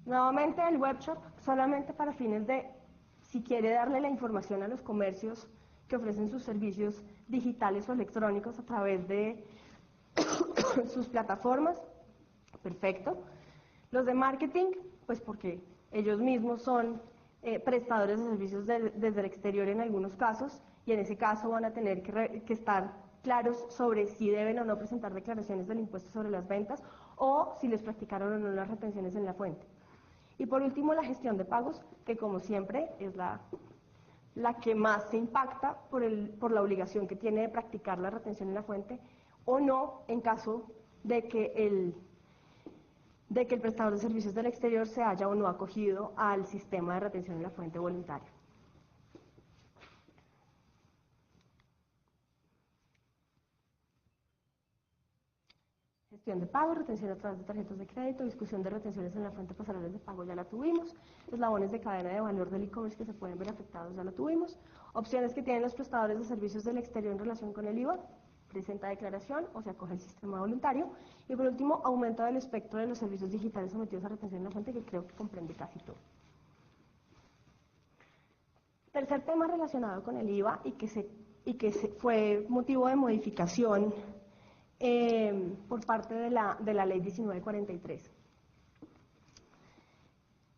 S4: Nuevamente el webshop solamente para fines de, si quiere darle la información a los comercios que ofrecen sus servicios digitales o electrónicos a través de sus plataformas, perfecto. Los de marketing, pues porque ellos mismos son prestadores de servicios desde el exterior en algunos casos, y en ese caso van a tener que estar claros sobre si deben o no presentar declaraciones del impuesto sobre las ventas o si les practicaron o no las retenciones en la fuente. Y por último, la gestión de pagos, que como siempre es la que más se impacta por la obligación que tiene de practicar la retención en la fuente o no en caso de que el prestador de servicios del exterior se haya o no acogido al sistema de retención en la fuente voluntario. Gestión de pago, retención a través de tarjetas de crédito, discusión de retenciones en la fuente pasarales de pago, ya la tuvimos. Eslabones de cadena de valor del e-commerce que se pueden ver afectados, ya la tuvimos. Opciones que tienen los prestadores de servicios del exterior en relación con el IVA, presenta declaración o se acoge al sistema voluntario. Y por último, aumento del espectro de los servicios digitales sometidos a retención en la fuente, que creo que comprende casi todo. Tercer tema relacionado con el IVA y que fue motivo de modificación por parte de la Ley 1943.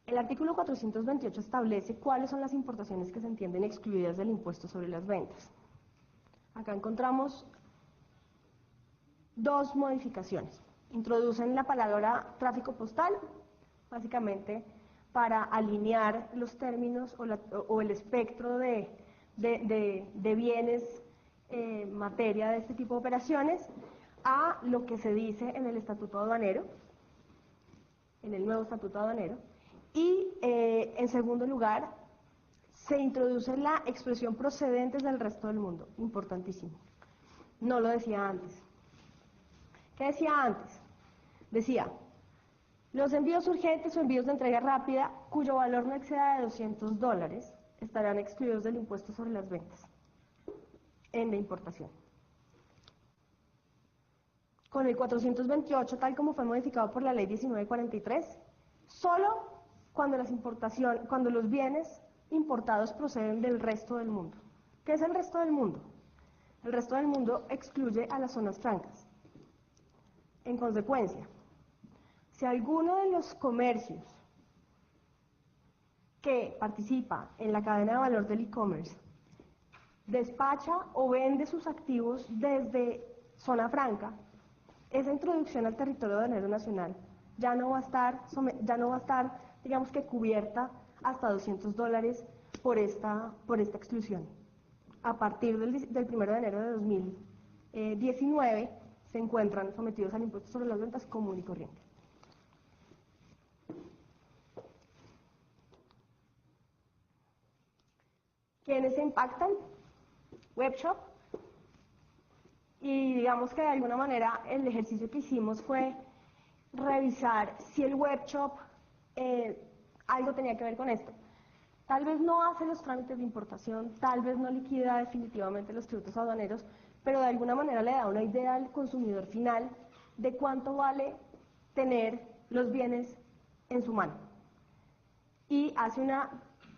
S4: El artículo 428 establece cuáles son las importaciones que se entienden excluidas del impuesto sobre las ventas. Acá encontramos dos modificaciones. Introducen la palabra tráfico postal, básicamente para alinear los términos o el espectro de bienes materia de este tipo de operaciones a lo que se dice en el Estatuto Aduanero, en el nuevo Estatuto Aduanero. Y en segundo lugar, se introduce la expresión procedentes del resto del mundo, importantísimo. No lo decía antes. ¿Qué decía antes? Decía, los envíos urgentes o envíos de entrega rápida cuyo valor no exceda de $200 estarán excluidos del impuesto sobre las ventas en la importación. Con el 428, tal como fue modificado por la Ley 1943, solo cuando los bienes importados proceden del resto del mundo. ¿Qué es el resto del mundo? El resto del mundo excluye a las zonas francas. En consecuencia, si alguno de los comercios que participa en la cadena de valor del e-commerce despacha o vende sus activos desde zona franca, esa introducción al territorio aduanero nacional ya no va a estar, digamos que cubierta hasta $200 por esta exclusión. A partir del 1 de enero de 2019 se encuentran sometidos al impuesto sobre las ventas común y corriente. ¿Quiénes se impactan? Webshop. Y digamos que de alguna manera el ejercicio que hicimos fue revisar si el webshop algo tenía que ver con esto. Tal vez no hace los trámites de importación, tal vez no liquida definitivamente los tributos aduaneros, pero de alguna manera le da una idea al consumidor final de cuánto vale tener los bienes en su mano. Y hace una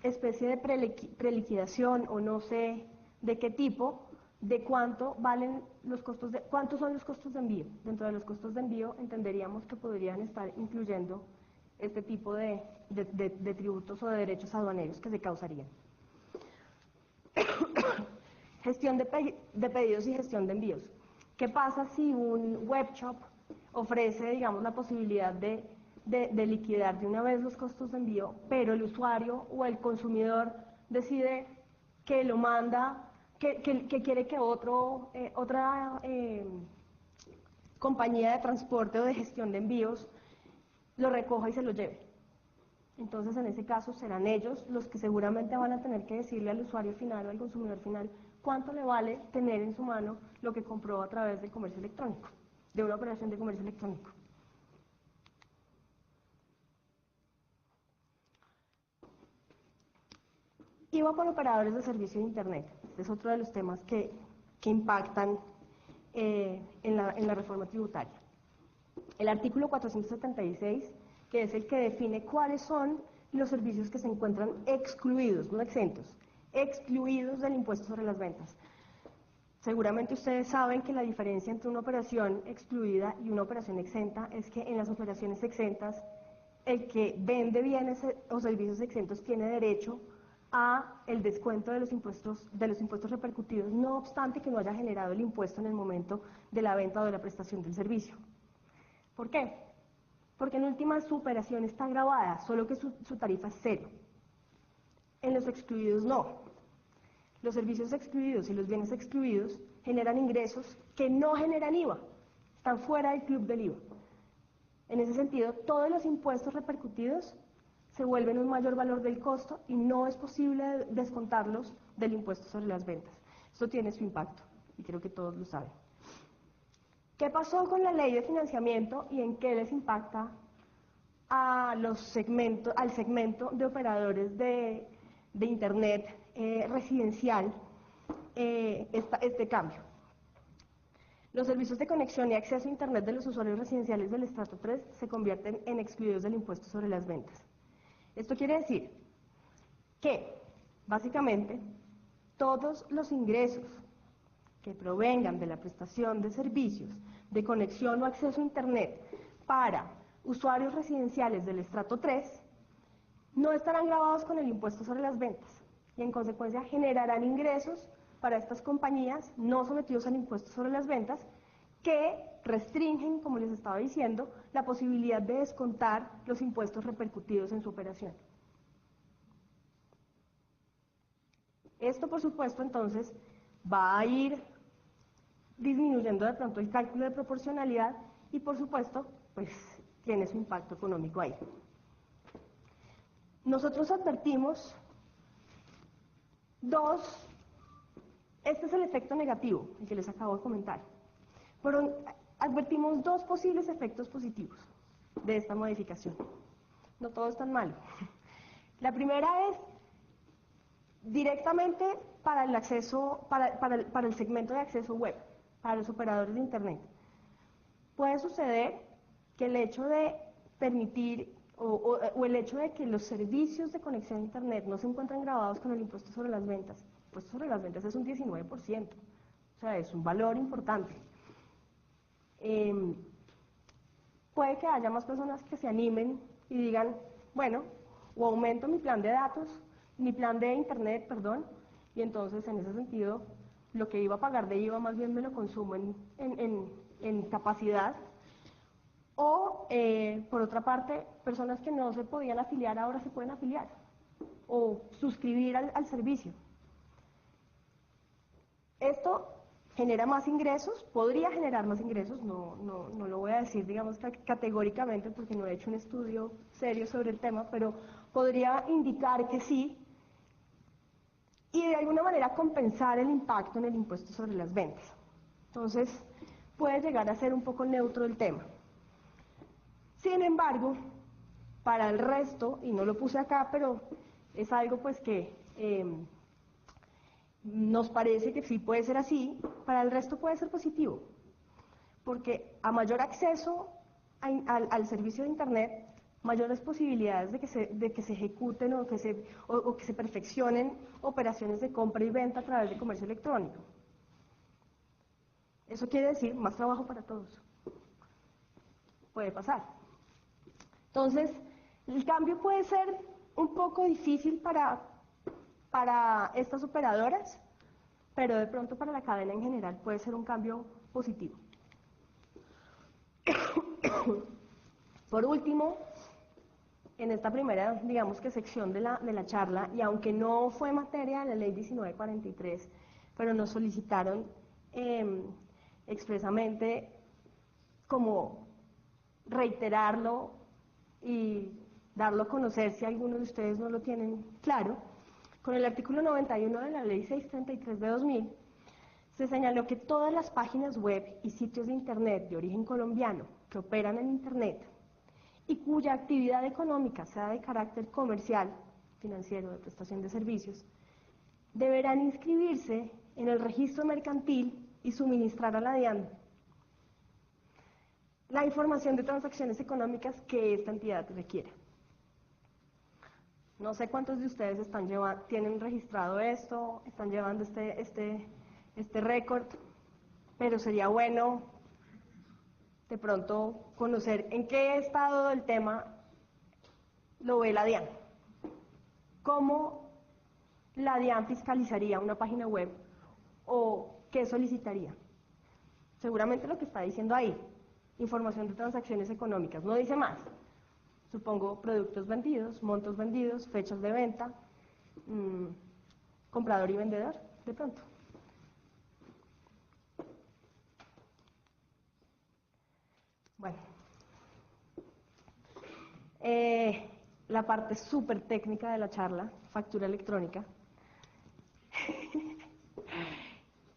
S4: especie de preliquidación o no sé de qué tipo, de cuánto valen los costos cuántos son los costos de envío. Dentro de los costos de envío entenderíamos que podrían estar incluyendo este tipo de tributos o de derechos aduaneros que se causarían. Gestión de pedidos y gestión de envíos. ¿Qué pasa si un webshop ofrece, digamos, la posibilidad de liquidar de una vez los costos de envío, pero el usuario o el consumidor decide que lo manda, que quiere que otra compañía de transporte o de gestión de envíos lo recoja y se lo lleve? Entonces, en ese caso, serán ellos los que seguramente van a tener que decirle al usuario final o al consumidor final cuánto le vale tener en su mano lo que compró a través del comercio electrónico, de una operación de comercio electrónico. IVA por operadores de servicio de Internet. Este es otro de los temas que impactan en la reforma tributaria. El artículo 476, que es el que define cuáles son los servicios que se encuentran excluidos, no exentos, excluidos del impuesto sobre las ventas. Seguramente ustedes saben que la diferencia entre una operación excluida y una operación exenta es que en las operaciones exentas, el que vende bienes o servicios exentos tiene derecho a el descuento de los impuestos repercutidos, no obstante que no haya generado el impuesto en el momento de la venta o de la prestación del servicio. ¿Por qué? Porque en última su operación está grabada, solo que su tarifa es cero. En los excluidos no. Los servicios excluidos y los bienes excluidos generan ingresos que no generan IVA, están fuera del club del IVA. En ese sentido, todos los impuestos repercutidos se vuelven un mayor valor del costo y no es posible descontarlos del impuesto sobre las ventas. Esto tiene su impacto y creo que todos lo saben. ¿Qué pasó con la ley de financiamiento y en qué les impacta al segmento de operadores de Internet residencial este cambio? Los servicios de conexión y acceso a Internet de los usuarios residenciales del estrato 3 se convierten en excluidos del impuesto sobre las ventas. Esto quiere decir que Básicamente, todos los ingresos que provengan de la prestación de servicios de conexión o acceso a Internet para usuarios residenciales del estrato 3 no estarán gravados con el impuesto sobre las ventas y en consecuencia generarán ingresos para estas compañías no sometidos al impuesto sobre las ventas que restringen, como les estaba diciendo, la posibilidad de descontar los impuestos repercutidos en su operación. Esto, por supuesto, entonces, va a ir disminuyendo de pronto el cálculo de proporcionalidad y, por supuesto, pues tiene su impacto económico ahí. Nosotros advertimos este es el efecto negativo, el que les acabo de comentar, pero advertimos dos posibles efectos positivos de esta modificación. No todo es tan malo. La primera es directamente para el acceso, para el segmento de acceso web, para los operadores de Internet. Puede suceder que el hecho de permitir o el hecho de que los servicios de conexión a Internet no se encuentren grabados con el impuesto sobre las ventas. El impuesto sobre las ventas es un 19%, o sea, es un valor importante. Puede que haya más personas que se animen y digan, bueno, o aumento mi plan de datos, mi plan de Internet, perdón, y entonces en ese sentido lo que iba a pagar de IVA más bien me lo consumo en capacidad. O, por otra parte, personas que no se podían afiliar ahora se pueden afiliar o suscribir al servicio. Esto genera más ingresos, podría generar más ingresos, no lo voy a decir, digamos, categóricamente porque no he hecho un estudio serio sobre el tema, pero podría indicar que sí, y de alguna manera compensar el impacto en el impuesto sobre las ventas. Entonces, puede llegar a ser un poco neutro el tema. Sin embargo, para el resto, y no lo puse acá, pero es algo pues que nos parece que sí puede ser así, para el resto puede ser positivo, porque a mayor acceso al servicio de Internet, mayores posibilidades de que se ejecuten o que se perfeccionen operaciones de compra y venta a través de comercio electrónico. Eso quiere decir más trabajo para todos. Puede pasar. Entonces, el cambio puede ser un poco difícil para estas operadoras, pero de pronto para la cadena en general puede ser un cambio positivo. Por último, en esta primera, digamos que sección de la charla, y aunque no fue materia de la ley 1943, pero nos solicitaron expresamente como reiterarlo y darlo a conocer si algunos de ustedes no lo tienen claro, con el artículo 91 de la ley 633 de 2000, se señaló que todas las páginas web y sitios de Internet de origen colombiano que operan en Internet y cuya actividad económica sea de carácter comercial, financiero, de prestación de servicios, deberán inscribirse en el registro mercantil y suministrar a la DIAN la información de transacciones económicas que esta entidad requiera. No sé cuántos de ustedes tienen registrado esto, están llevando este récord, pero sería bueno de pronto conocer en qué estado del tema lo ve la DIAN. ¿Cómo la DIAN fiscalizaría una página web o qué solicitaría? Seguramente lo que está diciendo ahí, información de transacciones económicas, no dice más. Supongo productos vendidos, montos vendidos, fechas de venta, comprador y vendedor, de pronto. Bueno, la parte súper técnica de la charla, factura electrónica.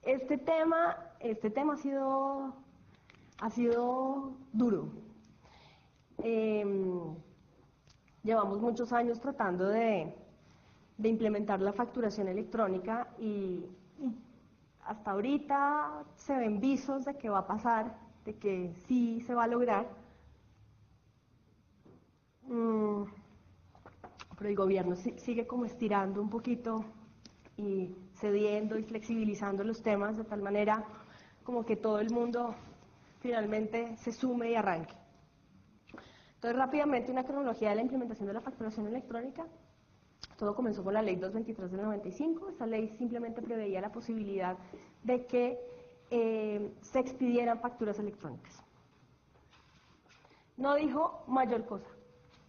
S4: Este tema ha sido duro. Llevamos muchos años tratando de implementar la facturación electrónica y hasta ahorita se ven visos de que va a pasar, de que sí se va a lograr, pero el gobierno sigue como estirando un poquito y cediendo y flexibilizando los temas de tal manera como que todo el mundo finalmente se sume y arranque. Entonces, rápidamente una cronología de la implementación de la facturación electrónica. Todo comenzó con la ley 223 del 95. Esta ley simplemente preveía la posibilidad de que se expidieran facturas electrónicas. No dijo mayor cosa.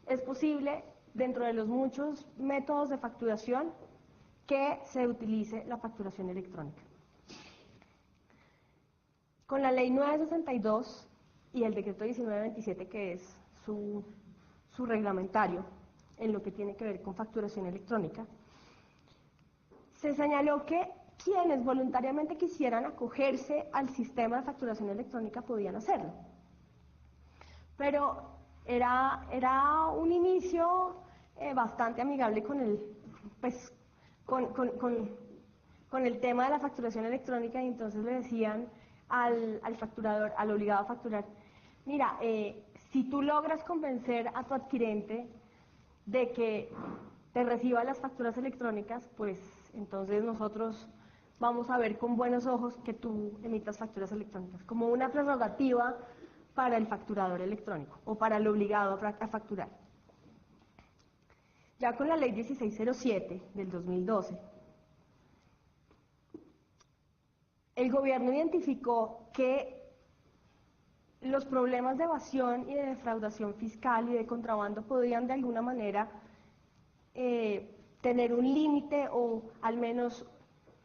S4: Es posible, dentro de los muchos métodos de facturación, que se utilice la facturación electrónica. Con la ley 962 y el decreto 1927, que es su reglamentario en lo que tiene que ver con facturación electrónica, se señaló que quienes voluntariamente quisieran acogerse al sistema de facturación electrónica podían hacerlo. Pero era un inicio bastante amigable con el tema de la facturación electrónica, y entonces le decían al facturador, al obligado a facturar: mira, si tú logras convencer a tu adquirente de que te reciba las facturas electrónicas, pues entonces nosotros vamos a ver con buenos ojos que tú emitas facturas electrónicas, como una prerrogativa para el facturador electrónico o para el obligado a facturar. Ya con la ley 1607 del 2012, el gobierno identificó que los problemas de evasión y de defraudación fiscal y de contrabando podían de alguna manera tener un límite o al menos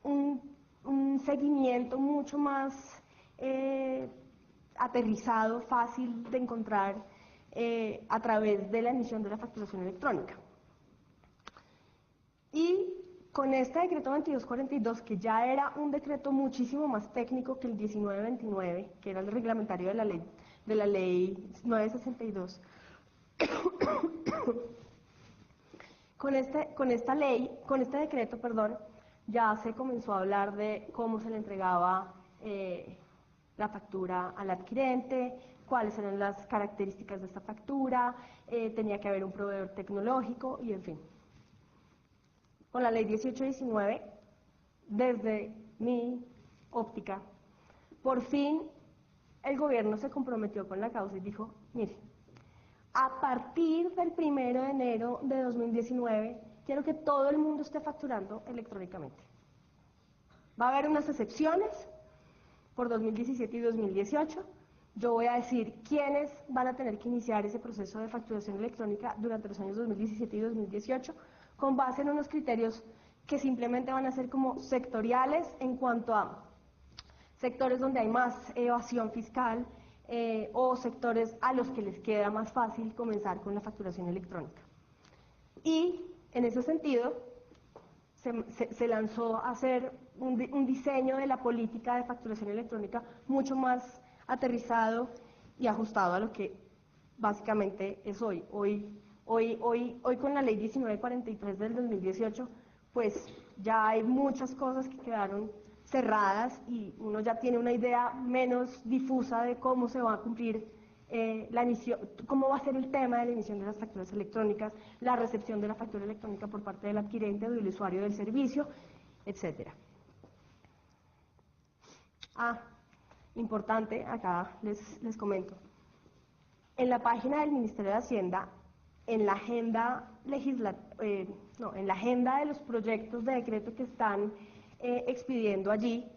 S4: un seguimiento mucho más aterrizado, fácil de encontrar a través de la emisión de la facturación electrónica. Y con este decreto 2242, que ya era un decreto muchísimo más técnico que el 1929, que era el reglamentario de la ley 962, con este decreto, ya se comenzó a hablar de cómo se le entregaba la factura al adquirente, cuáles eran las características de esta factura, tenía que haber un proveedor tecnológico y en fin. Con la ley 1819, desde mi óptica, por fin el gobierno se comprometió con la causa y dijo: mire, a partir del 1 de enero de 2019, quiero que todo el mundo esté facturando electrónicamente. Va a haber unas excepciones por 2017 y 2018. Yo voy a decir quiénes van a tener que iniciar ese proceso de facturación electrónica durante los años 2017 y 2018, con base en unos criterios que simplemente van a ser como sectoriales en cuanto a sectores donde hay más evasión fiscal o sectores a los que les queda más fácil comenzar con la facturación electrónica. Y en ese sentido se lanzó a hacer un diseño de la política de facturación electrónica mucho más aterrizado y ajustado a lo que básicamente es hoy. Hoy con la ley 1943 del 2018, pues ya hay muchas cosas que quedaron cerradas y uno ya tiene una idea menos difusa de cómo se va a cumplir cómo va a ser el tema de la emisión de las facturas electrónicas, la recepción de la factura electrónica por parte del adquirente o del usuario del servicio, etc. Importante, acá les comento. En la página del Ministerio de Hacienda, en la agenda en la agenda de los proyectos de decreto que están expidiendo allí,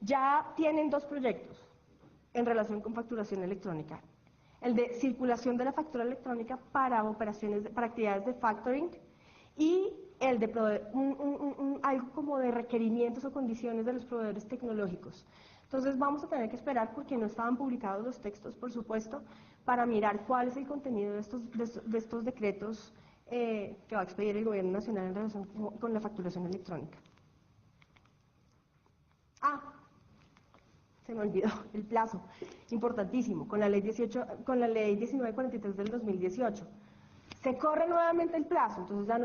S4: ya tienen dos proyectos en relación con facturación electrónica: el de circulación de la factura electrónica para actividades de factoring, y el de algo como de requerimientos o condiciones de los proveedores tecnológicos. Entonces vamos a tener que esperar, porque no estaban publicados los textos, por supuesto, para mirar cuál es el contenido de estos decretos que va a expedir el Gobierno Nacional en relación con la facturación electrónica. Se me olvidó el plazo, importantísimo, con la ley 1943 del 2018. Se corre nuevamente el plazo, entonces ya no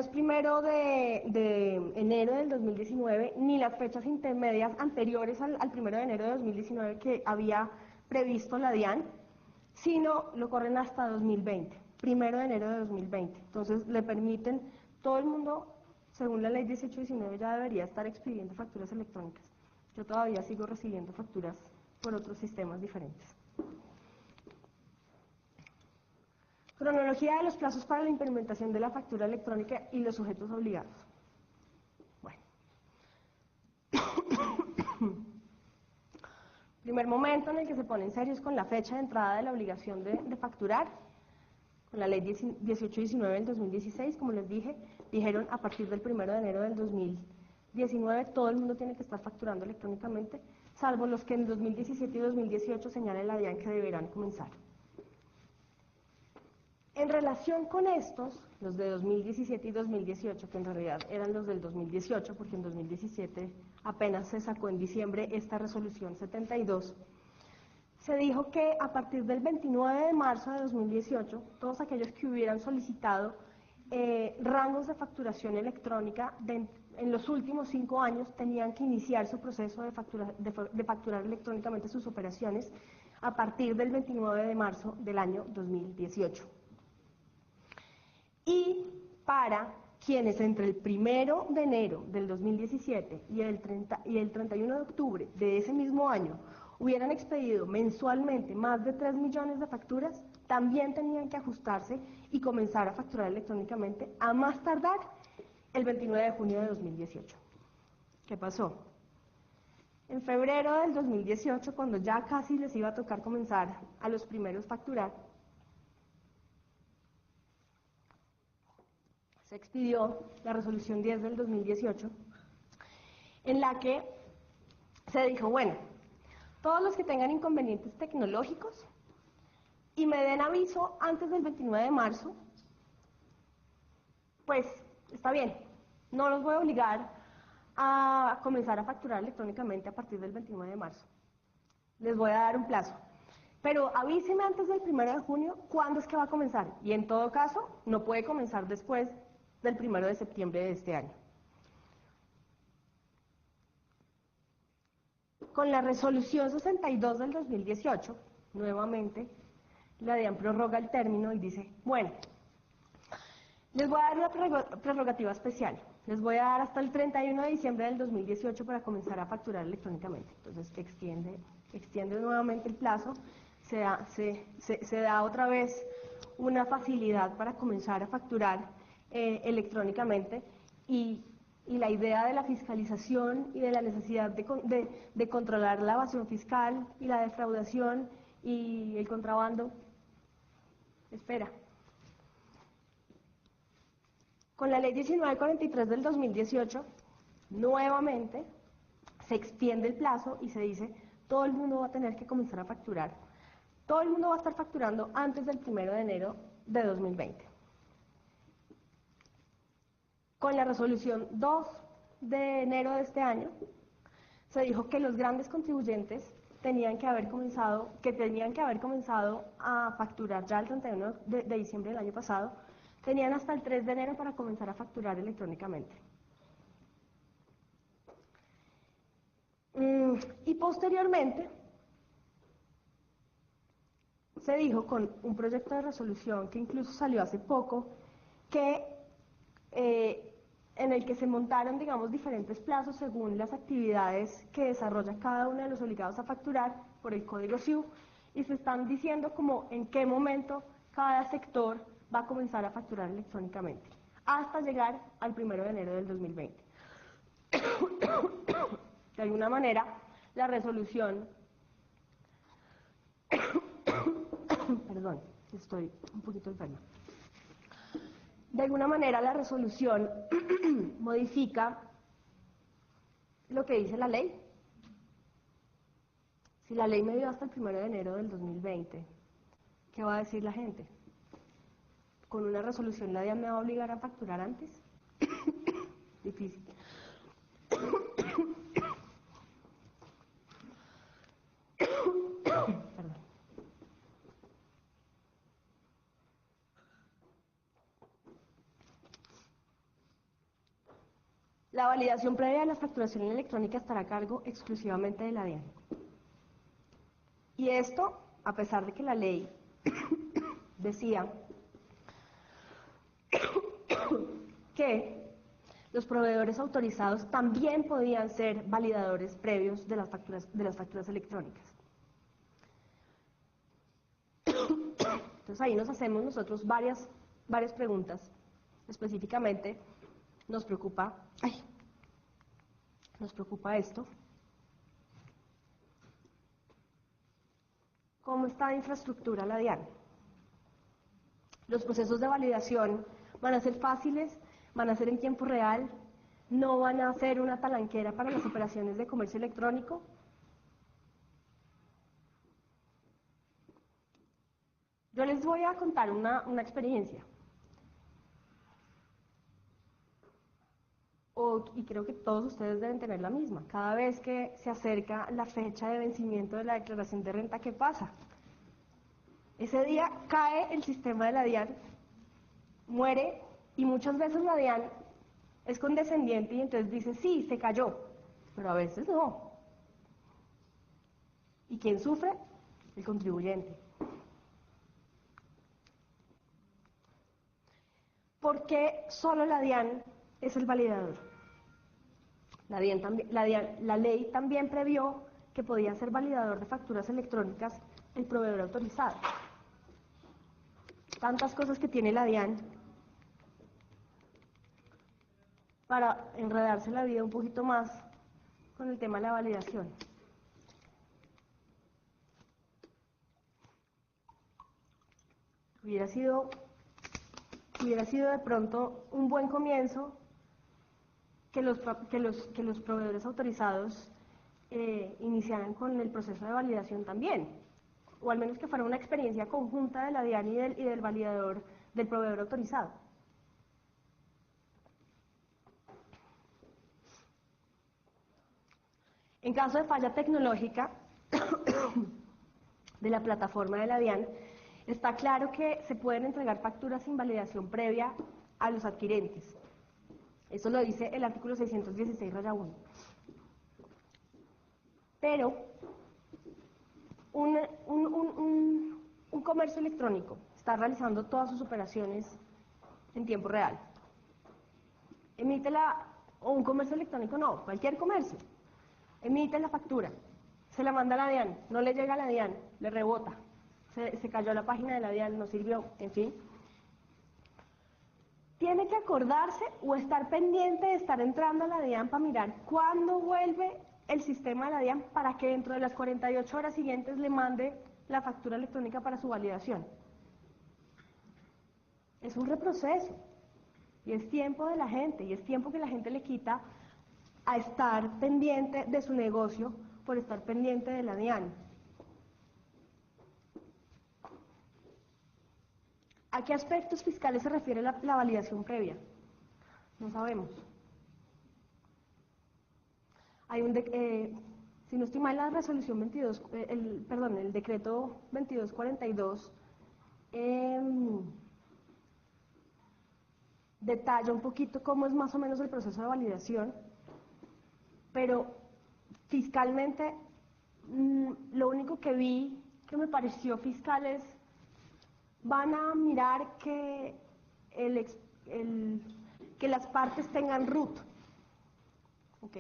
S4: es primero de enero del 2019, ni las fechas intermedias anteriores al 1 de enero de 2019 que había previsto la DIAN, sino lo corren hasta 2020, 1 de enero de 2020. Entonces le permiten, todo el mundo según la ley 1819 ya debería estar expidiendo facturas electrónicas. Yo todavía sigo recibiendo facturas por otros sistemas diferentes. Cronología de los plazos para la implementación de la factura electrónica y los sujetos obligados. Bueno. Primer momento en el que se ponen serios con la fecha de entrada de la obligación de facturar, con la ley 1819 del 2016, como les dije, dijeron a partir del 1 de enero del 2019 todo el mundo tiene que estar facturando electrónicamente, salvo los que en 2017 y 2018 señala la DIAN que deberán comenzar. En relación con estos, los de 2017 y 2018, que en realidad eran los del 2018, porque en 2017 apenas se sacó en diciembre esta resolución 72, se dijo que a partir del 29 de marzo de 2018, todos aquellos que hubieran solicitado rangos de facturación electrónica en los últimos 5 años tenían que iniciar su proceso de facturar electrónicamente sus operaciones a partir del 29 de marzo del año 2018. Y para quienes entre el 1 de enero del 2017 y el 31 de octubre de ese mismo año hubieran expedido mensualmente más de 3 millones de facturas, también tenían que ajustarse y comenzar a facturar electrónicamente a más tardar el 29 de junio de 2018. ¿Qué pasó? En febrero del 2018, cuando ya casi les iba a tocar comenzar a los primeros facturar, se expidió la resolución 10 del 2018, en la que se dijo, bueno, todos los que tengan inconvenientes tecnológicos y me den aviso antes del 29 de marzo, pues está bien, no los voy a obligar a comenzar a facturar electrónicamente a partir del 29 de marzo. Les voy a dar un plazo. Pero avíseme antes del 1 de junio cuándo es que va a comenzar. Y en todo caso, no puede comenzar después del 1 de septiembre de este año. Con la resolución 62 del 2018, nuevamente, la DIAN prorroga el término y dice, bueno, les voy a dar una prerrogativa especial. Les voy a dar hasta el 31 de diciembre del 2018 para comenzar a facturar electrónicamente. Entonces, extiende nuevamente el plazo, se da otra vez una facilidad para comenzar a facturar electrónicamente y la idea de la fiscalización y de la necesidad de controlar la evasión fiscal y la defraudación y el contrabando, espera. Con la ley 1943 del 2018, nuevamente se extiende el plazo y se dice, todo el mundo va a tener que comenzar a facturar. Todo el mundo va a estar facturando antes del 1 de enero de 2020. Con la resolución 2 de enero de este año, se dijo que los grandes contribuyentes tenían que haber comenzado a facturar ya el 31 de diciembre del año pasado, tenían hasta el 3 de enero para comenzar a facturar electrónicamente. Y posteriormente, se dijo con un proyecto de resolución que incluso salió hace poco, que en el que se montaron, digamos, diferentes plazos según las actividades que desarrolla cada uno de los obligados a facturar por el código SIU, y se están diciendo como en qué momento cada sector va a comenzar a facturar electrónicamente, hasta llegar al 1 de enero del 2020. De alguna manera, la resolución, perdón, estoy un poquito enferma. De alguna manera, la resolución modifica lo que dice la ley. Si la ley me dio hasta el 1 de enero del 2020, ¿qué va a decir la gente? ¿Con una resolución la DIAN me va a obligar a facturar antes? Difícil. Perdón. La validación previa de la facturación electrónica estará a cargo exclusivamente de la DIAN. Y esto, a pesar de que la ley decía que los proveedores autorizados también podían ser validadores previos de las facturas electrónicas. Entonces ahí nos hacemos nosotros varias preguntas. Específicamente nos preocupa esto. ¿Cómo está de infraestructura la DIAN? Los procesos de validación van a ser fáciles, van a ser en tiempo real, no van a ser una talanquera para las operaciones de comercio electrónico. Yo les voy a contar una experiencia. Y creo que todos ustedes deben tener la misma. Cada vez que se acerca la fecha de vencimiento de la declaración de renta, ¿qué pasa? Ese día cae el sistema de la DIAN, muere, y muchas veces la DIAN es condescendiente y entonces dice, sí, se cayó, pero a veces no. ¿Y quién sufre? El contribuyente. ¿Por qué solo la DIAN es el validador? La ley también previó que podía ser validador de facturas electrónicas el proveedor autorizado. Tantas cosas que tiene la DIAN para enredarse la vida un poquito más con el tema de la validación. Hubiera sido de pronto un buen comienzo que los proveedores autorizados iniciaran con el proceso de validación también, o al menos que fuera una experiencia conjunta de la DIAN y del validador, del proveedor autorizado. En caso de falla tecnológica de la plataforma de la DIAN, está claro que se pueden entregar facturas sin validación previa a los adquirentes. Eso lo dice el artículo 616-1. Pero un comercio electrónico está realizando todas sus operaciones en tiempo real. O un comercio electrónico no, cualquier comercio. Emite la factura, se la manda a la DIAN, no le llega a la DIAN, le rebota, se cayó la página de la DIAN, no sirvió, en fin. Tiene que acordarse o estar pendiente de estar entrando a la DIAN para mirar cuándo vuelve el sistema de la DIAN para que dentro de las 48 horas siguientes le mande la factura electrónica para su validación. Es un reproceso y es tiempo de la gente y es tiempo que la gente le quita a estar pendiente de su negocio por estar pendiente de la DIAN. ¿A qué aspectos fiscales se refiere la validación previa? No sabemos. Hay si no estoy mal, la resolución 22, el decreto 2242 detalla un poquito cómo es más o menos el proceso de validación, pero fiscalmente lo único que vi que me pareció fiscal es van a mirar que las partes tengan root, ¿ok?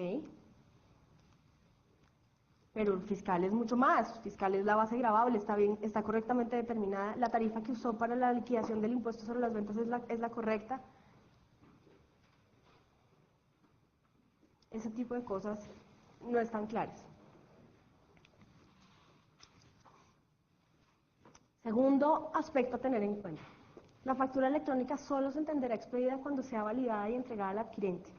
S4: Pero el fiscal es mucho más, fiscal es la base gravable, está correctamente determinada, la tarifa que usó para la liquidación del impuesto sobre las ventas es la correcta. Ese tipo de cosas no están claras. Segundo aspecto a tener en cuenta. La factura electrónica solo se entenderá expedida cuando sea validada y entregada al adquirente.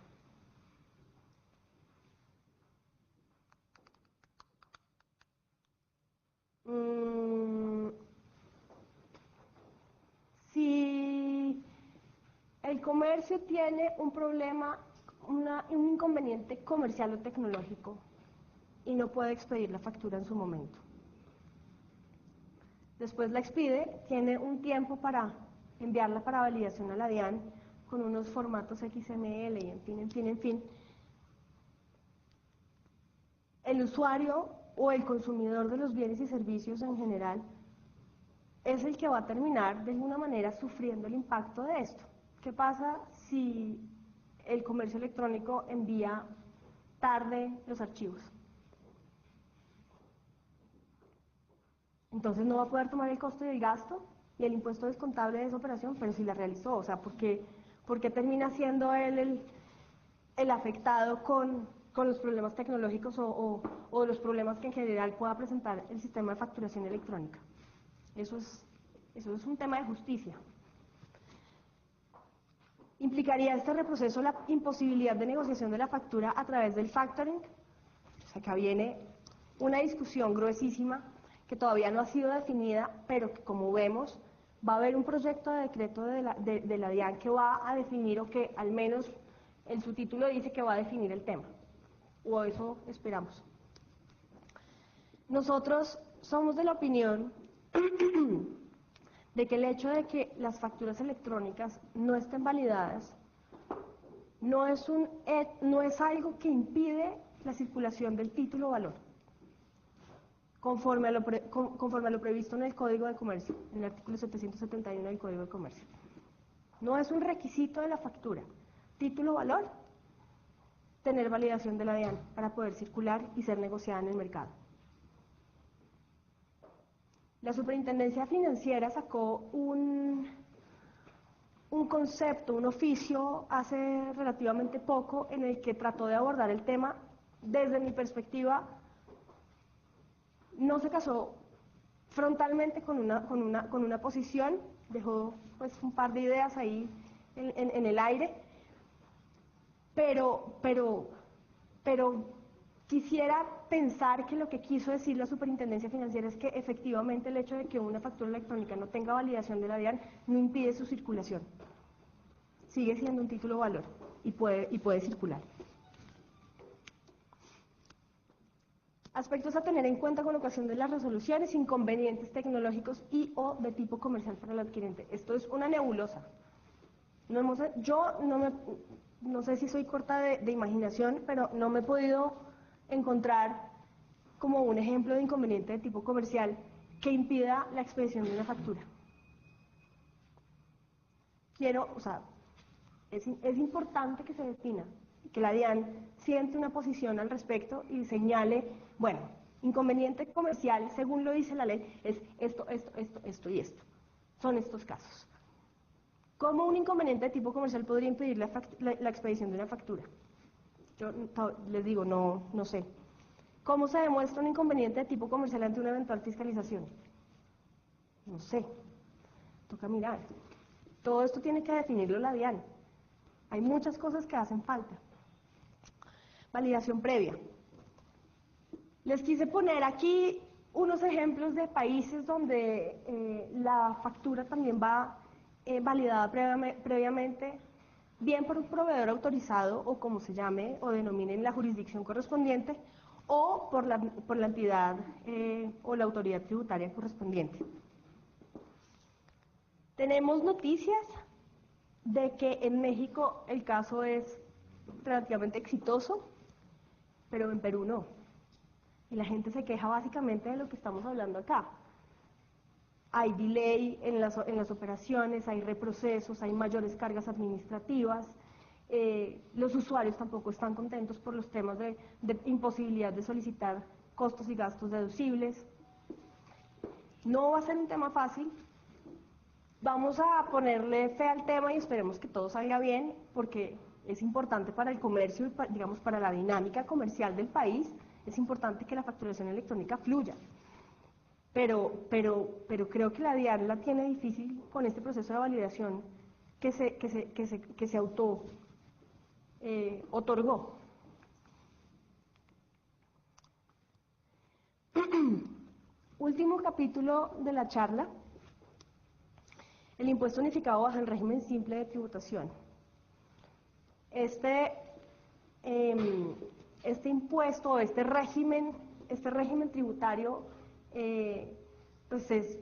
S4: Si el comercio tiene un problema, un inconveniente comercial o tecnológico y no puede expedir la factura en su momento, después la expide, tiene un tiempo para enviarla para validación a la DIAN con unos formatos XML y en fin. El usuario o el consumidor de los bienes y servicios en general es el que va a terminar de alguna manera sufriendo el impacto de esto. ¿Qué pasa si el comercio electrónico envía tarde los archivos. Entonces no va a poder tomar el costo y el gasto y el impuesto descontable de esa operación, pero sí la realizó. O sea, ¿por qué termina siendo él el afectado con los problemas tecnológicos o los problemas que en general pueda presentar el sistema de facturación electrónica? Eso es un tema de justicia. ¿Implicaría este reproceso la imposibilidad de negociación de la factura a través del factoring? O sea, acá viene una discusión gruesísima que todavía no ha sido definida, pero que, como vemos, va a haber un proyecto de decreto de la DIAN que va a definir, o que al menos en su título dice que va a definir el tema, o eso esperamos. Nosotros somos de la opinión de que el hecho de que las facturas electrónicas no estén validadas no es algo que impide la circulación del título valor, conforme a lo previsto en el Código de Comercio, en el artículo 771 del Código de Comercio. No es un requisito de la factura. Título valor, tener validación de la DIAN para poder circular y ser negociada en el mercado. La Superintendencia Financiera sacó un concepto, un oficio hace relativamente poco, en el que trató de abordar el tema. Desde mi perspectiva, no se casó frontalmente con una posición, dejó pues un par de ideas ahí en el aire, pero quisiera pensar que lo que quiso decir la Superintendencia Financiera es que efectivamente el hecho de que una factura electrónica no tenga validación de la DIAN no impide su circulación. Sigue siendo un título valor y puede circular. Aspectos a tener en cuenta con ocasión de las resoluciones: inconvenientes tecnológicos y o de tipo comercial para el adquirente. Esto es una nebulosa. Yo no sé si soy corta de imaginación, pero no me he podido encontrar como un ejemplo de inconveniente de tipo comercial que impida la expedición de una factura. Es importante que se defina, que la DIAN siente una posición al respecto y señale, bueno, inconveniente comercial, según lo dice la ley, es esto y esto. Son estos casos. ¿Cómo un inconveniente de tipo comercial podría impedir la expedición de una factura? Yo les digo, no sé. ¿Cómo se demuestra un inconveniente de tipo comercial ante una eventual fiscalización? No sé. Toca mirar. Todo esto tiene que definirlo la DIAN. Hay muchas cosas que hacen falta. Validación previa. Les quise poner aquí unos ejemplos de países donde la factura también va validada previamente, bien por un proveedor autorizado, o como se llame o denomine en la jurisdicción correspondiente, o por la entidad o la autoridad tributaria correspondiente. Tenemos noticias de que en México el caso es relativamente exitoso, pero en Perú no. Y la gente se queja básicamente de lo que estamos hablando acá. Hay delay en las operaciones, hay reprocesos, hay mayores cargas administrativas, los usuarios tampoco están contentos por los temas de imposibilidad de solicitar costos y gastos deducibles. No va a ser un tema fácil. Vamos a ponerle fe al tema y esperemos que todo salga bien, porque es importante para el comercio y digamos para la dinámica comercial del país. Es importante que la facturación electrónica fluya. Pero creo que la DIAN la tiene difícil con este proceso de validación que se otorgó. Último capítulo de la charla: el impuesto unificado bajo el régimen simple de tributación. Este impuesto, este régimen tributario, pues es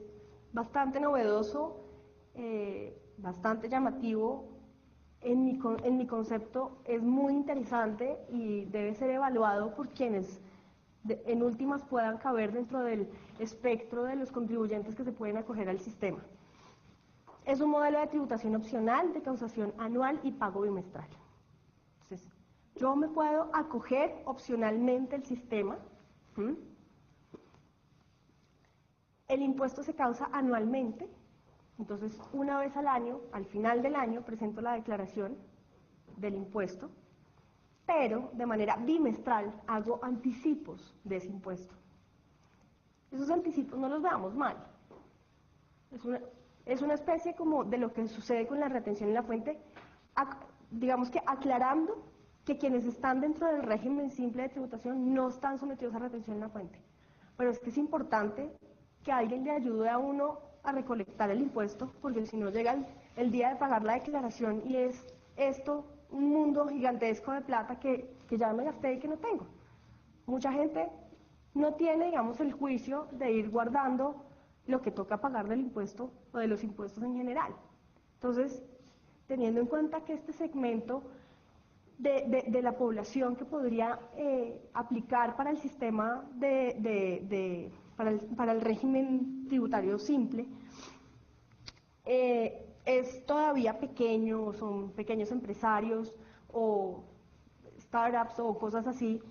S4: bastante novedoso, bastante llamativo. En mi concepto es muy interesante y debe ser evaluado por quienes en últimas puedan caber dentro del espectro de los contribuyentes que se pueden acoger al sistema. Es un modelo de tributación opcional, de causación anual y pago bimestral. Entonces, yo me puedo acoger opcionalmente al sistema. El impuesto se causa anualmente, entonces una vez al año, al final del año, presento la declaración del impuesto, pero de manera bimestral hago anticipos de ese impuesto. Esos anticipos no los veamos mal. Es una especie como de lo que sucede con la retención en la fuente, digamos que aclarando que quienes están dentro del régimen simple de tributación no están sometidos a retención en la fuente. Pero es que es importante que alguien le ayude a uno a recolectar el impuesto, porque si no llega el día de pagar la declaración y es esto un mundo gigantesco de plata que ya me gasté y que no tengo. Mucha gente no tiene, digamos, el juicio de ir guardando lo que toca pagar del impuesto o de los impuestos en general. Entonces, teniendo en cuenta que este segmento de la población que podría aplicar para el sistema para el régimen tributario simple, es todavía pequeño, son pequeños empresarios o startups o cosas así,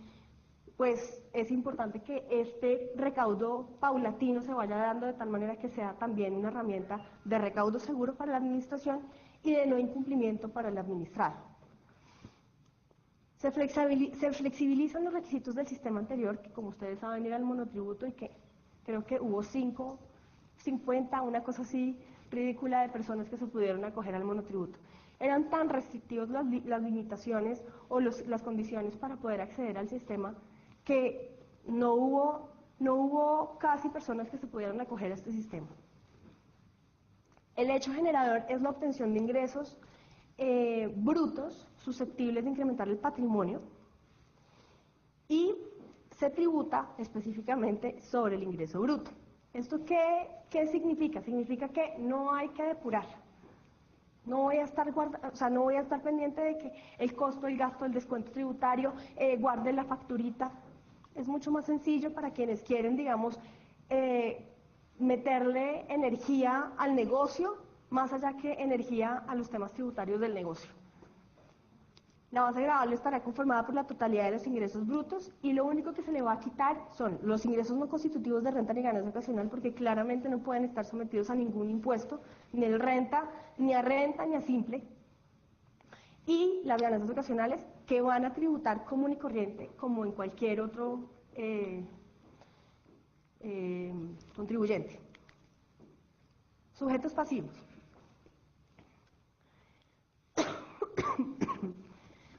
S4: pues es importante que este recaudo paulatino se vaya dando de tal manera que sea también una herramienta de recaudo seguro para la administración y de no incumplimiento para el administrado. Se flexibilizan los requisitos del sistema anterior, que como ustedes saben era el monotributo y que creo que hubo 50, una cosa así ridícula de personas que se pudieron acoger al monotributo. Eran tan restrictivos las limitaciones o las condiciones para poder acceder al sistema que no hubo casi personas que se pudieran acoger a este sistema. El hecho generador es la obtención de ingresos brutos susceptibles de incrementar el patrimonio y se tributa específicamente sobre el ingreso bruto. ¿Esto qué significa? Significa que no hay que depurar. No voy a estar pendiente de que el costo, el gasto, el descuento tributario, guarde la facturita. Es mucho más sencillo para quienes quieren, digamos, meterle energía al negocio, más allá que energía a los temas tributarios del negocio. La base gravable estará conformada por la totalidad de los ingresos brutos y lo único que se le va a quitar son los ingresos no constitutivos de renta ni ganancia ocasional, porque claramente no pueden estar sometidos a ningún impuesto, ni a renta, ni a simple, y las ganancias ocasionales que van a tributar común y corriente como en cualquier otro contribuyente. Sujetos pasivos.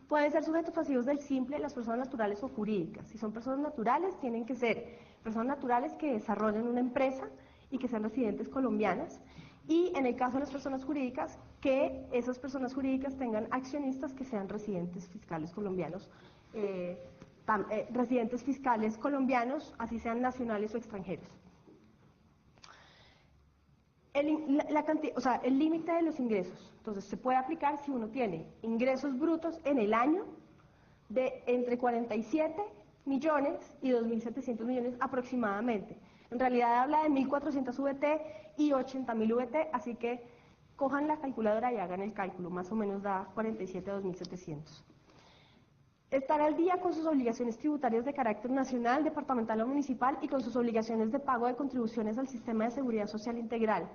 S4: Pueden ser sujetos pasivos del simple las personas naturales o jurídicas. Si son personas naturales, tienen que ser personas naturales que desarrollen una empresa y que sean residentes colombianas. Y en el caso de las personas jurídicas, que esas personas jurídicas tengan accionistas que sean residentes fiscales colombianos. Residentes fiscales colombianos, así sean nacionales o extranjeros. El límite de los ingresos, entonces se puede aplicar si uno tiene ingresos brutos en el año de entre 47 millones y 2.700 millones aproximadamente. En realidad habla de 1.400 VT y 80.000 VT, así que cojan la calculadora y hagan el cálculo, más o menos da 47 a 2.700. Estar al día con sus obligaciones tributarias de carácter nacional, departamental o municipal y con sus obligaciones de pago de contribuciones al sistema de seguridad social integral.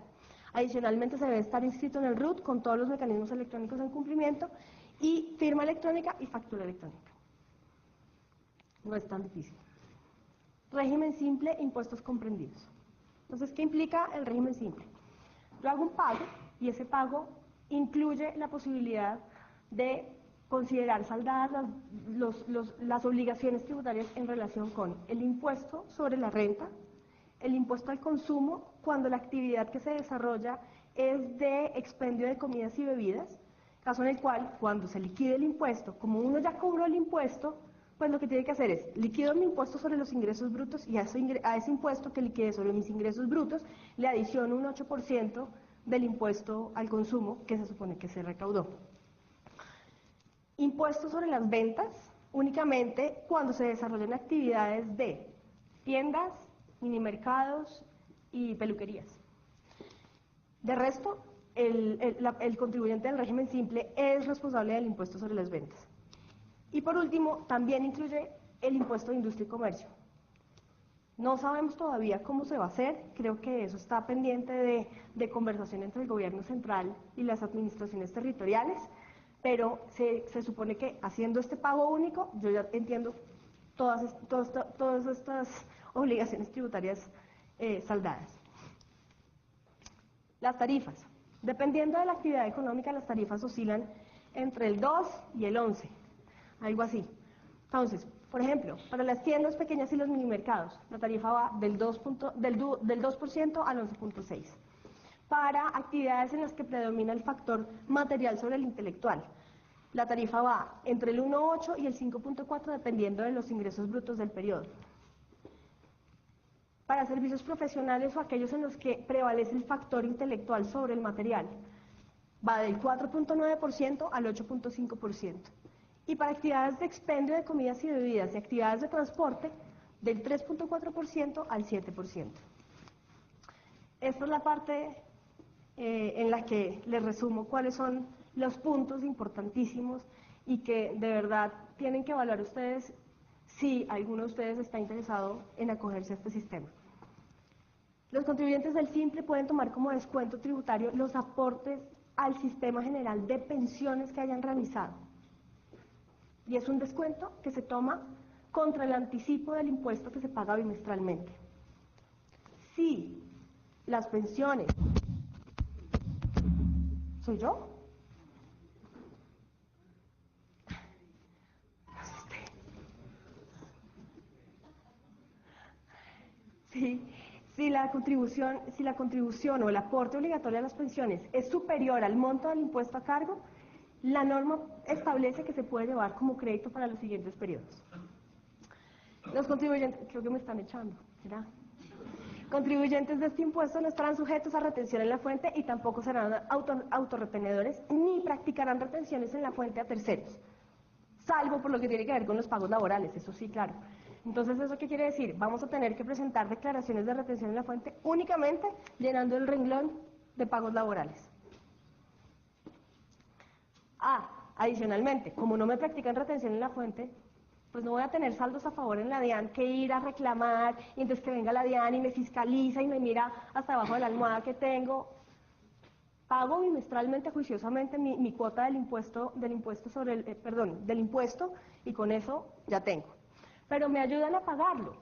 S4: Adicionalmente se debe estar inscrito en el RUT con todos los mecanismos electrónicos en cumplimiento y firma electrónica y factura electrónica. No es tan difícil. Régimen simple, impuestos comprendidos. Entonces, ¿qué implica el régimen simple? Yo hago un pago y ese pago incluye la posibilidad de considerar saldadas las obligaciones tributarias en relación con el impuesto sobre la renta, el impuesto al consumo, cuando la actividad que se desarrolla es de expendio de comidas y bebidas, caso en el cual, cuando se liquide el impuesto, como uno ya cobró el impuesto, pues lo que tiene que hacer es, liquido mi impuesto sobre los ingresos brutos y a ese impuesto que liquide sobre mis ingresos brutos, le adiciono un 8% del impuesto al consumo que se supone que se recaudó. Impuestos sobre las ventas, únicamente cuando se desarrollan actividades de tiendas, minimercados y peluquerías. De resto, el contribuyente del régimen simple es responsable del impuesto sobre las ventas. Y por último, también incluye el impuesto de industria y comercio. No sabemos todavía cómo se va a hacer, creo que eso está pendiente de conversación entre el gobierno central y las administraciones territoriales, pero se supone que haciendo este pago único, yo ya entiendo todas estas obligaciones tributarias saldadas. Las tarifas. Dependiendo de la actividad económica, las tarifas oscilan entre el 2 y el 11, algo así. Entonces, por ejemplo, para las tiendas pequeñas y los minimercados, la tarifa va del 2% al 11.6%. Para actividades en las que predomina el factor material sobre el intelectual, la tarifa va entre el 1.8 y el 5.4 dependiendo de los ingresos brutos del periodo. Para servicios profesionales o aquellos en los que prevalece el factor intelectual sobre el material, va del 4.9% al 8.5%. Y para actividades de expendio de comidas y bebidas y actividades de transporte, del 3.4% al 7%. Esta es la parte en la que les resumo cuáles son los puntos importantísimos y que de verdad tienen que evaluar ustedes si alguno de ustedes está interesado en acogerse a este sistema. Los contribuyentes del Simple pueden tomar como descuento tributario los aportes al sistema general de pensiones que hayan realizado. Y es un descuento que se toma contra el anticipo del impuesto que se paga bimestralmente. Si las pensiones... ¿Soy yo? Si la contribución o el aporte obligatorio a las pensiones es superior al monto del impuesto a cargo, la norma establece que se puede llevar como crédito para los siguientes periodos. Los contribuyentes, creo que me están echando, ¿será? Contribuyentes de este impuesto no estarán sujetos a retención en la fuente y tampoco serán autorretenedores ni practicarán retenciones en la fuente a terceros, salvo por lo que tiene que ver con los pagos laborales, eso sí, claro. Entonces, ¿eso qué quiere decir? Vamos a tener que presentar declaraciones de retención en la fuente únicamente llenando el renglón de pagos laborales. Adicionalmente, como no me practican retención en la fuente, pues no voy a tener saldos a favor en la DIAN que ir a reclamar y entonces que venga la DIAN y me fiscaliza y me mira hasta abajo de la almohada que tengo. Pago bimestralmente, juiciosamente, mi cuota del impuesto del impuesto y con eso ya tengo. Pero me ayudan a pagarlo.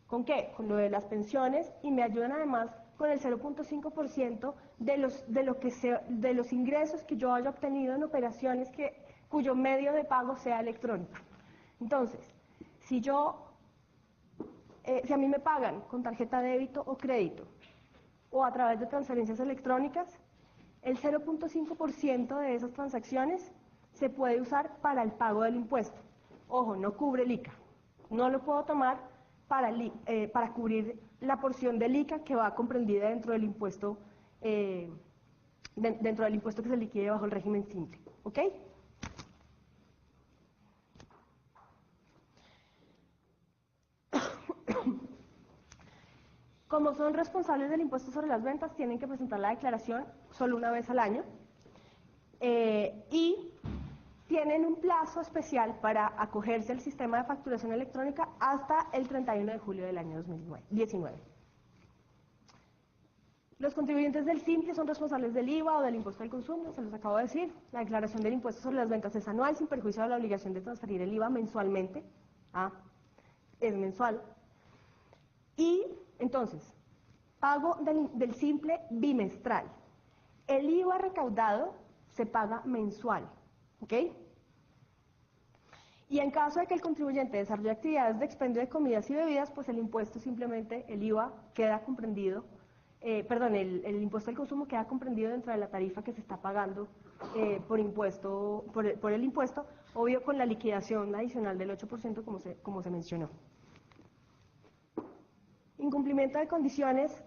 S4: ¿Con qué? Con lo de las pensiones y me ayudan además con el 0.5% de los ingresos que yo haya obtenido en operaciones cuyo medio de pago sea electrónico. Entonces, si a mí me pagan con tarjeta de débito o crédito o a través de transferencias electrónicas, el 0.5% de esas transacciones se puede usar para el pago del impuesto. Ojo, no cubre el ICA. No lo puedo tomar para cubrir la porción del ICA que va comprendida dentro del impuesto que se liquide bajo el régimen simple. ¿Ok? Como son responsables del impuesto sobre las ventas, tienen que presentar la declaración solo una vez al año y tienen un plazo especial para acogerse al sistema de facturación electrónica hasta el 31 de julio del año 2019. Los contribuyentes del Simple son responsables del IVA o del impuesto al consumo, se los acabo de decir. La declaración del impuesto sobre las ventas es anual, sin perjuicio de la obligación de transferir el IVA mensualmente. Es mensual. Y entonces, pago del Simple bimestral. El IVA recaudado se paga mensual. ¿Ok? Y en caso de que el contribuyente desarrolle actividades de expendio de comidas y bebidas, pues el impuesto simplemente, el IVA queda comprendido, el impuesto al consumo queda comprendido dentro de la tarifa que se está pagando por el impuesto, obvio con la liquidación adicional del 8% como se mencionó. Incumplimiento de condiciones,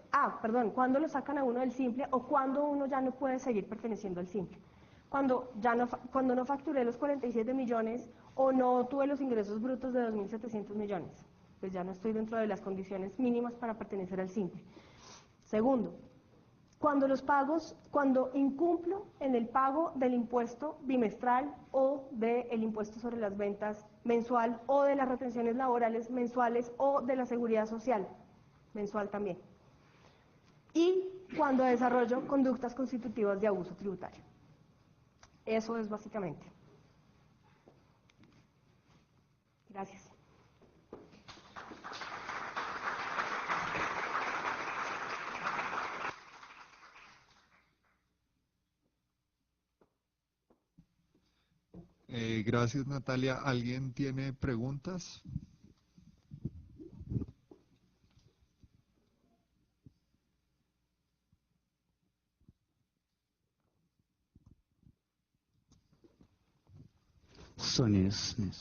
S4: ¿cuándo lo sacan a uno del Simple o cuándo uno ya no puede seguir perteneciendo al Simple? Cuando no facturé los 47 millones o no tuve los ingresos brutos de 2.700 millones, pues ya no estoy dentro de las condiciones mínimas para pertenecer al Simple. Segundo, cuando incumplo en el pago del impuesto bimestral o del impuesto sobre las ventas mensual o de las retenciones laborales mensuales o de la seguridad social mensual también. Y cuando desarrollo conductas constitutivas de abuso tributario. Eso es básicamente. Gracias.
S2: Gracias, Natalia. ¿Alguien tiene preguntas?
S5: Sonia Smith.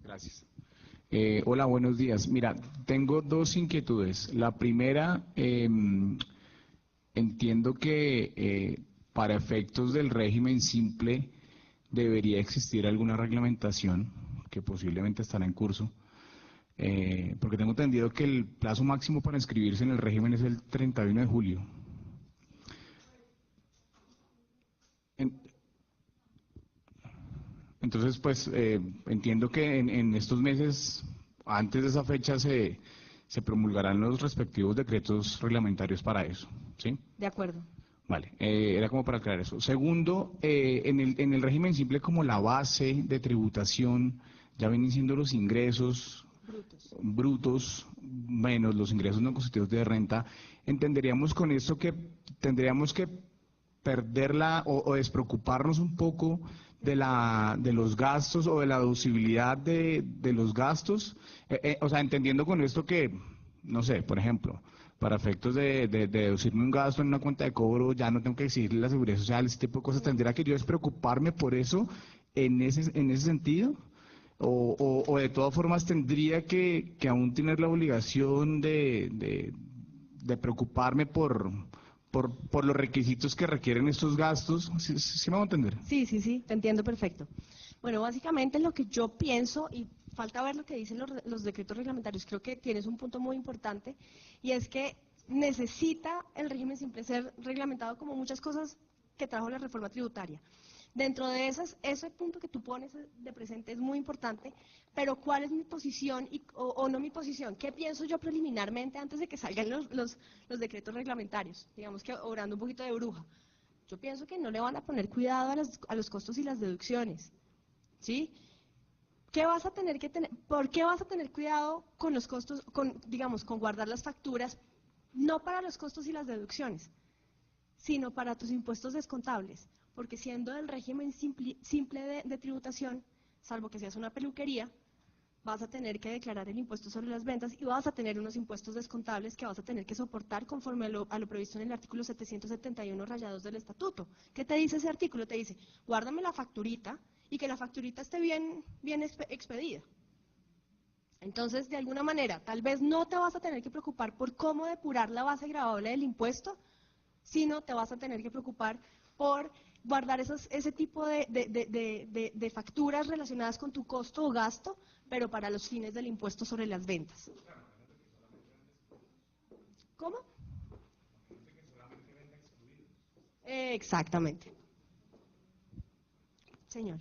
S5: Gracias. Hola, buenos días. Mira, tengo dos inquietudes. La primera, entiendo que para efectos del régimen simple debería existir alguna reglamentación que posiblemente estará en curso, porque tengo entendido que el plazo máximo para inscribirse en el régimen es el 31 de julio. Entonces, pues entiendo que en estos meses, antes de esa fecha, se promulgarán los respectivos decretos reglamentarios para eso, ¿sí?
S3: De acuerdo.
S5: Vale, era como para aclarar eso. Segundo, en el régimen simple, como la base de tributación ya vienen siendo los ingresos brutos menos los ingresos no constitutivos de renta, entenderíamos con esto que tendríamos que perderla o despreocuparnos un poco de los gastos o de la deducibilidad de los gastos, o sea, entendiendo con esto que, no sé, por ejemplo, para efectos de deducirme un gasto en una cuenta de cobro, ya no tengo que exigirle la seguridad social, ese tipo de cosas, ¿tendría que yo despreocuparme por eso en ese sentido? O de todas formas tendría que aún tener la obligación de preocuparme por los requisitos que requieren estos gastos. ¿Sí me va a entender?
S3: Sí, sí, sí, te entiendo perfecto. Bueno, básicamente lo que yo pienso, y falta ver lo que dicen los decretos reglamentarios, creo que tienes un punto muy importante, y es que necesita el régimen simple ser reglamentado como muchas cosas que trajo la reforma tributaria. Dentro de ese punto que tú pones de presente es muy importante, pero ¿cuál es mi posición o no mi posición? ¿Qué pienso yo preliminarmente antes de que salgan los decretos reglamentarios? Digamos que obrando un poquito de bruja. Yo pienso que no le van a poner cuidado a los costos y las deducciones, ¿sí? ¿Qué vas a tener que tener? ¿Por qué vas a tener cuidado con los costos, digamos, con guardar las facturas, no para los costos y las deducciones, sino para tus impuestos descontables? Porque siendo del régimen simple de tributación, salvo que seas una peluquería, vas a tener que declarar el impuesto sobre las ventas y vas a tener unos impuestos descontables que vas a tener que soportar conforme a lo previsto en el artículo 771 rayados del estatuto. ¿Qué te dice ese artículo? Te dice, guárdame la facturita y que la facturita esté bien expedida. Entonces, de alguna manera, tal vez no te vas a tener que preocupar por cómo depurar la base gravable del impuesto, sino te vas a tener que preocupar por guardar ese tipo de facturas relacionadas con tu costo o gasto, pero para los fines del impuesto sobre las ventas. ¿Cómo? Exactamente. Señor.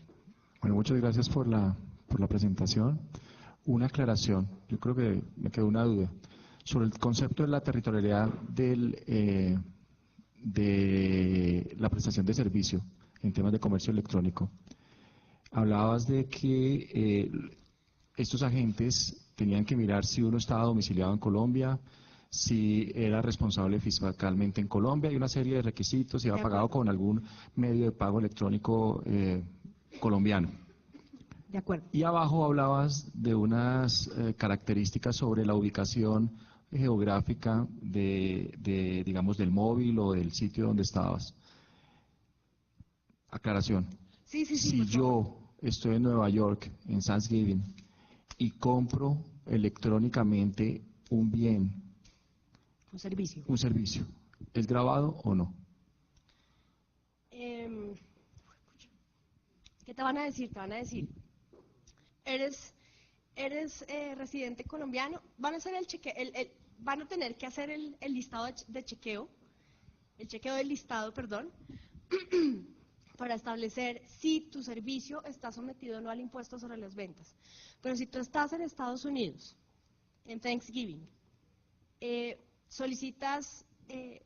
S6: Bueno, muchas gracias por la presentación. Una aclaración, yo creo que me quedó una duda sobre el concepto de la territorialidad de la prestación de servicio en temas de comercio electrónico. Hablabas de que estos agentes tenían que mirar si uno estaba domiciliado en Colombia, si era responsable fiscalmente en Colombia, hay una serie de requisitos, si había pagado con algún medio de pago electrónico colombiano.
S3: De acuerdo.
S6: Y abajo hablabas de unas características sobre la ubicación geográfica digamos, del móvil o del sitio donde estabas. Aclaración.
S3: Sí,
S6: si yo estoy en Nueva York, en Thanksgiving, y compro electrónicamente un bien,
S3: un servicio,
S6: ¿es grabado o no?
S3: ¿Qué te van a decir? Te van a decir, eres residente colombiano, van a hacer el cheque,
S4: van a tener que hacer el listado de chequeo, el chequeo del listado, perdón, para establecer si tu servicio está sometido o no al impuesto sobre las ventas. Pero si tú estás en Estados Unidos, en Thanksgiving, solicitas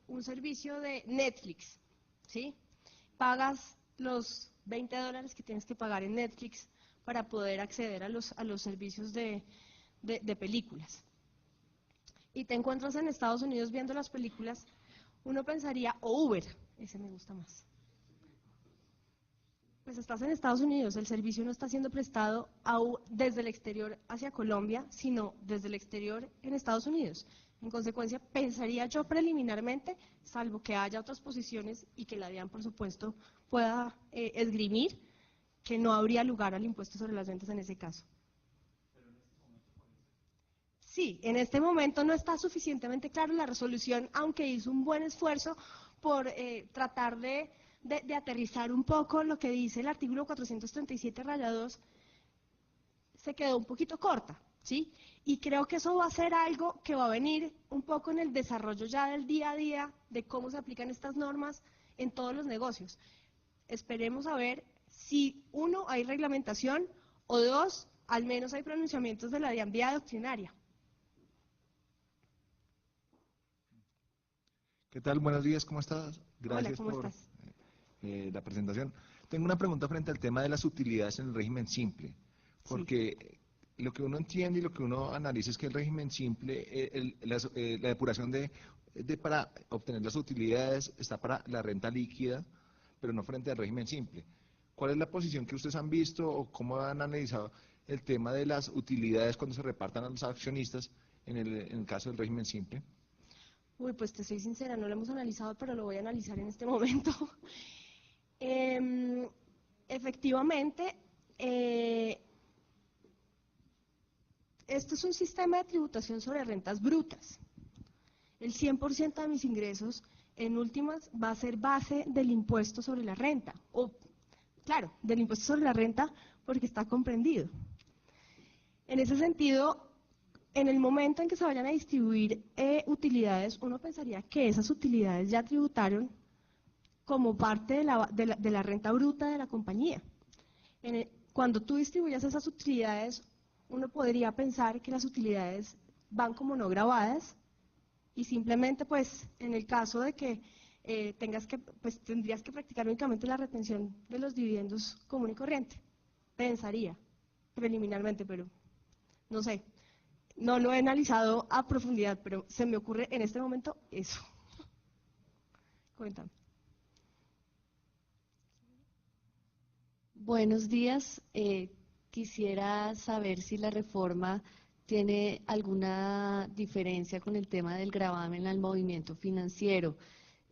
S4: un servicio de Netflix, ¿sí? Pagas los $20 que tienes que pagar en Netflix para poder acceder a los servicios de películas. Y te encuentras en Estados Unidos viendo las películas, uno pensaría, o Uber, ese me gusta más. Pues estás en Estados Unidos, el servicio no está siendo prestado desde el exterior hacia Colombia, sino desde el exterior en Estados Unidos. En consecuencia, pensaría yo preliminarmente, salvo que haya otras posiciones y que la DIAN, por supuesto, pueda esgrimir, que no habría lugar al impuesto sobre las ventas en ese caso. Sí, en este momento no está suficientemente claro la resolución, aunque hizo un buen esfuerzo por tratar de aterrizar un poco lo que dice el artículo 437-2, se quedó un poquito corta, ¿sí? Y creo que eso va a ser algo que va a venir un poco en el desarrollo ya del día a día de cómo se aplican estas normas en todos los negocios. Esperemos a ver si, uno, hay reglamentación, o dos, al menos hay pronunciamientos de la DIAN vía doctrinaria.
S7: ¿Qué tal? Buenos días, ¿cómo estás?
S4: Hola,
S7: Gracias
S4: ¿cómo
S7: por
S4: estás?
S7: la presentación. Tengo una pregunta frente al tema de las utilidades en el régimen simple, porque lo que uno entiende y lo que uno analiza es que el régimen simple, la depuración para obtener las utilidades está para la renta líquida, pero no frente al régimen simple. ¿Cuál es la posición que ustedes han visto o cómo han analizado el tema de las utilidades cuando se repartan a los accionistas en el caso del régimen simple?
S4: Uy, pues te soy sincera, no lo hemos analizado, pero lo voy a analizar en este momento. Efectivamente, esto es un sistema de tributación sobre rentas brutas. El 100% de mis ingresos, en últimas, va a ser base del impuesto sobre la renta. O, claro, del impuesto sobre la renta porque está comprendido. En ese sentido, en el momento en que se vayan a distribuir utilidades, uno pensaría que esas utilidades ya tributaron como parte de la renta bruta de la compañía. Cuando tú distribuyas esas utilidades, uno podría pensar que las utilidades van como no grabadas y simplemente, pues, en el caso de que tendrías que practicar únicamente la retención de los dividendos común y corriente. Pensaría, preliminarmente, pero no sé. No lo he analizado a profundidad, pero se me ocurre en este momento eso. Cuéntame.
S8: Buenos días. Quisiera saber si la reforma tiene alguna diferencia con el tema del gravamen al movimiento financiero.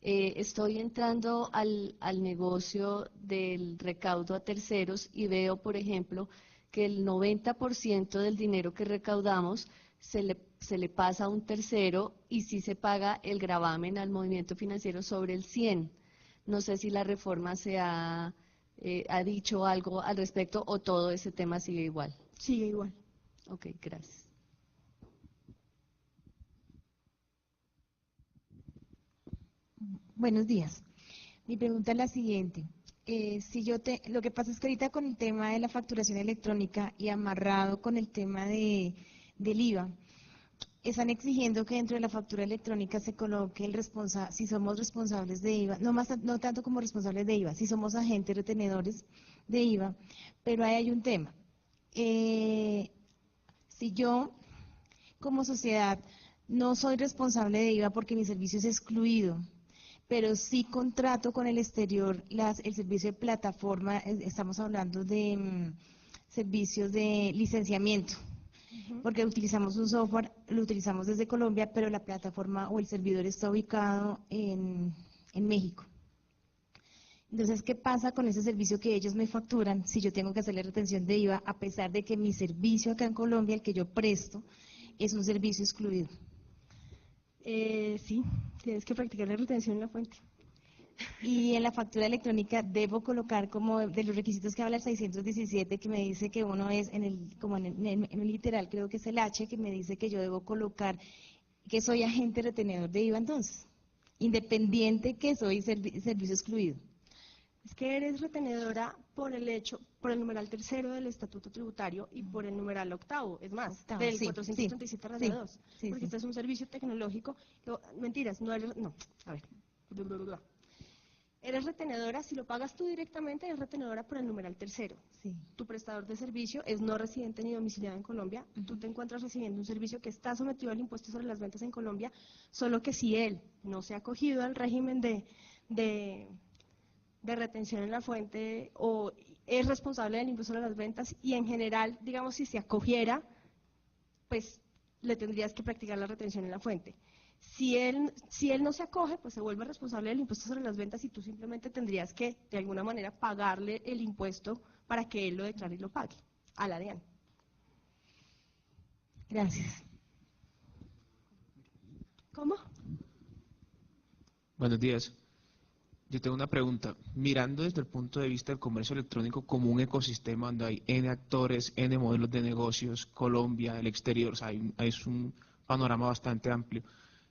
S8: Estoy entrando al negocio del recaudo a terceros y veo, por ejemplo, que el 90% del dinero que recaudamos se le pasa a un tercero y sí se paga el gravamen al movimiento financiero sobre el 100%. No sé si la reforma ha dicho algo al respecto o todo ese tema sigue igual.
S4: Sigue igual.
S8: Ok, gracias.
S9: Buenos días. Mi pregunta es la siguiente. Lo que pasa es que ahorita con el tema de la facturación electrónica y amarrado con el tema del IVA, están exigiendo que dentro de la factura electrónica se coloque si somos responsables de IVA, no tanto como responsables de IVA, si somos agentes retenedores de IVA, pero ahí hay un tema. Si yo como sociedad no soy responsable de IVA porque mi servicio es excluido, pero sí contrato con el exterior el servicio de plataforma, estamos hablando de servicios de licenciamiento, porque utilizamos un software, lo utilizamos desde Colombia, pero la plataforma o el servidor está ubicado en México. Entonces, ¿qué pasa con ese servicio que ellos me facturan si yo tengo que hacerle retención de IVA, a pesar de que mi servicio acá en Colombia, el que yo presto, es un servicio excluido?
S4: Sí, tienes que practicar la retención en la fuente.
S9: Y en la factura electrónica debo colocar como de los requisitos que habla el 617, que me dice que uno es en el literal, creo que es el H, que me dice que yo debo colocar que soy agente retenedor de IVA entonces, independiente que soy servicio excluido.
S4: Es que eres retenedora por el numeral tercero del Estatuto Tributario y por el numeral octavo, es más,
S9: Octavo,
S4: del
S9: sí,
S4: 437
S9: sí,
S4: 2,
S9: sí,
S4: porque
S9: sí.
S4: este es un servicio tecnológico. Mentiras, no eres, no, a ver. Eres retenedora, si lo pagas tú directamente, eres retenedora por el numeral tercero.
S9: Sí.
S4: Tu prestador de servicio es no residente ni domiciliado en Colombia. Tú te encuentras recibiendo un servicio que está sometido al impuesto sobre las ventas en Colombia, solo que si él no se ha acogido al régimen de retención en la fuente o es responsable del impuesto sobre las ventas y en general, digamos, si se acogiera, pues le tendrías que practicar la retención en la fuente. Si él no se acoge, pues se vuelve responsable del impuesto sobre las ventas y tú simplemente tendrías que, de alguna manera, pagarle el impuesto para que él lo declare y lo pague a la DIAN.
S9: Gracias.
S4: ¿Cómo?
S10: Buenos días. Yo tengo una pregunta. Mirando desde el punto de vista del comercio electrónico como un ecosistema donde hay N actores, N modelos de negocios, Colombia, el exterior, o sea, es un panorama bastante amplio.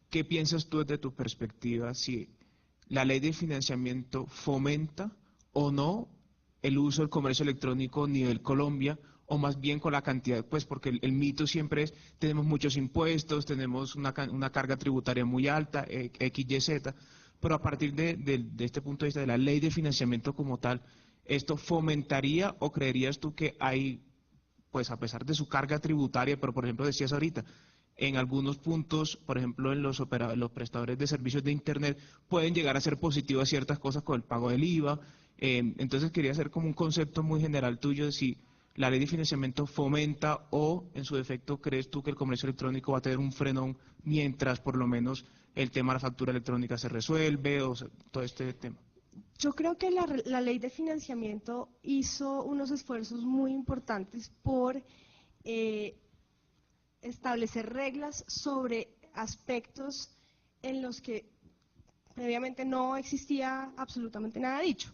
S10: ¿Qué piensas tú desde tu perspectiva si la ley de financiamiento fomenta o no el uso del comercio electrónico a nivel Colombia, o más bien con la cantidad, pues porque el mito siempre es, tenemos muchos impuestos, tenemos una carga tributaria muy alta, X, Y, Z, pero a partir de este punto de vista de la ley de financiamiento como tal, ¿esto fomentaría o creerías tú que hay, pues a pesar de su carga tributaria, pero por ejemplo decías ahorita, en algunos puntos, por ejemplo en los prestadores de servicios de Internet, pueden llegar a ser positivas ciertas cosas con el pago del IVA? Entonces quería hacer como un concepto muy general tuyo de si la ley de financiamiento fomenta o en su defecto crees tú que el comercio electrónico va a tener un frenón mientras por lo menos el tema de la factura electrónica se resuelve, o sea, todo este tema.
S4: Yo creo que la ley de financiamiento hizo unos esfuerzos muy importantes por establecer reglas sobre aspectos en los que previamente no existía absolutamente nada dicho.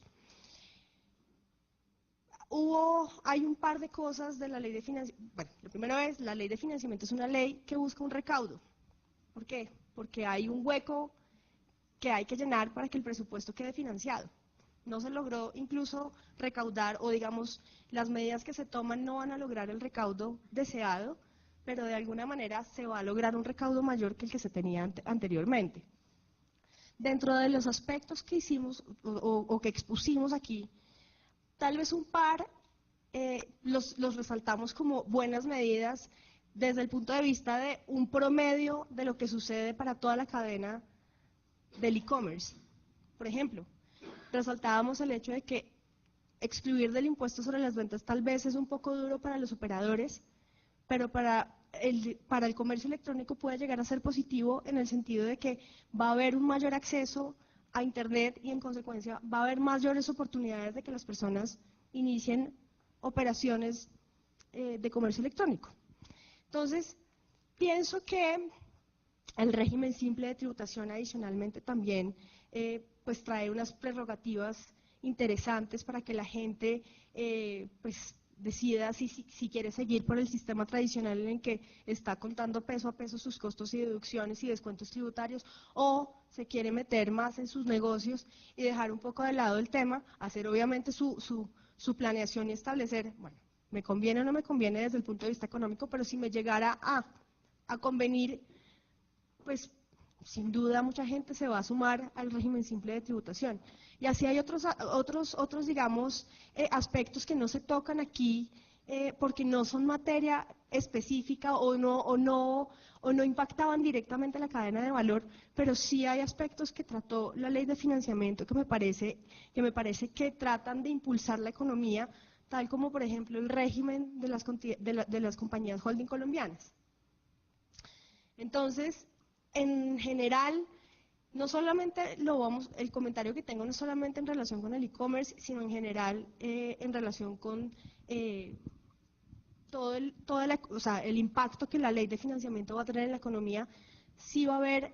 S4: Hay un par de cosas de la ley de financiamiento. Bueno, lo primero es, la ley de financiamiento es una ley que busca un recaudo. ¿Por qué? Porque hay un hueco que hay que llenar para que el presupuesto quede financiado. No se logró incluso recaudar, o digamos, las medidas que se toman no van a lograr el recaudo deseado, pero de alguna manera se va a lograr un recaudo mayor que el que se tenía anteriormente. Dentro de los aspectos que hicimos o que expusimos aquí, tal vez un par los resaltamos como buenas medidas desde el punto de vista de un promedio de lo que sucede para toda la cadena del e-commerce. Por ejemplo, resaltábamos el hecho de que excluir del impuesto sobre las ventas tal vez es un poco duro para los operadores, pero para el comercio electrónico puede llegar a ser positivo en el sentido de que va a haber un mayor acceso a Internet y en consecuencia va a haber mayores oportunidades de que las personas inicien operaciones de comercio electrónico. Entonces, pienso que el régimen simple de tributación adicionalmente también pues trae unas prerrogativas interesantes para que la gente pues decida si quiere seguir por el sistema tradicional en el que está contando peso a peso sus costos y deducciones y descuentos tributarios, o se quiere meter más en sus negocios y dejar un poco de lado el tema, hacer obviamente su planeación y establecer, bueno, me conviene o no me conviene desde el punto de vista económico, pero si me llegara a convenir, pues sin duda mucha gente se va a sumar al régimen simple de tributación. Y así hay otros digamos, aspectos que no se tocan aquí porque no son materia específica o no impactaban directamente la cadena de valor, pero sí hay aspectos que trató la ley de financiamiento que me parece que tratan de impulsar la economía, tal como por ejemplo el régimen de las compañías holding colombianas. Entonces, en general, no solamente el comentario que tengo no es solamente en relación con el e-commerce, sino en general en relación con el impacto que la ley de financiamiento va a tener en la economía. Sí va a haber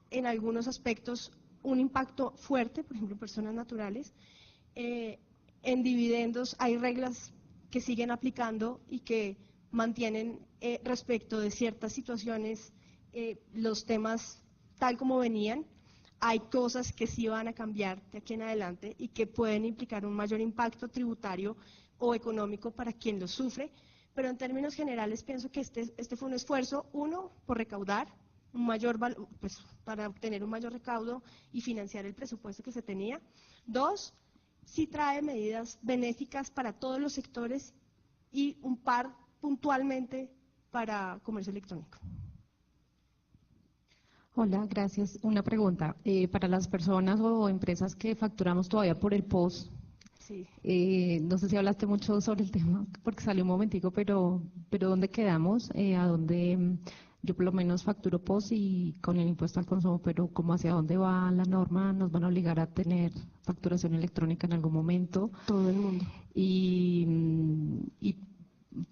S4: en algunos aspectos un impacto fuerte, por ejemplo, en personas naturales. En dividendos hay reglas que siguen aplicando y que mantienen respecto de ciertas situaciones los temas tal como venían. Hay cosas que sí van a cambiar de aquí en adelante y que pueden implicar un mayor impacto tributario o económico para quien lo sufre, pero en términos generales pienso que este fue un esfuerzo, uno, por recaudar un mayor pues, para obtener un mayor recaudo y financiar el presupuesto que se tenía. Dos, sí trae medidas benéficas para todos los sectores y un par puntualmente para comercio electrónico.
S11: Hola, gracias. Una pregunta. Para las personas o empresas que facturamos todavía por el POS,
S4: Sí.
S11: no sé si hablaste mucho sobre el tema, porque salió un momentico, pero ¿dónde quedamos? ¿A dónde? Yo por lo menos facturo POS y con el impuesto al consumo, pero ¿cómo hacia dónde va la norma? ¿Nos van a obligar a tener facturación electrónica en algún momento?
S4: Todo el mundo.
S11: Y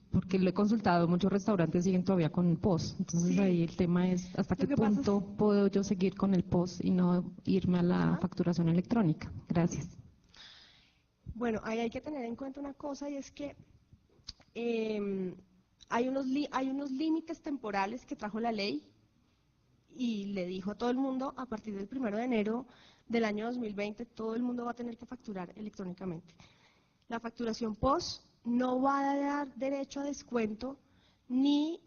S11: porque lo he consultado, muchos restaurantes siguen todavía con el POS, entonces
S4: Sí.
S11: ahí el tema es hasta qué
S4: Lo que pasa
S11: punto puedo yo seguir con el POS y no irme a la
S4: Ajá.
S11: facturación electrónica. Gracias.
S4: Bueno, ahí hay que tener en cuenta una cosa y es que hay unos límites temporales que trajo la ley y le dijo a todo el mundo a partir del 1 de enero del año 2020 todo el mundo va a tener que facturar electrónicamente. La facturación POS no va a dar derecho a descuento ni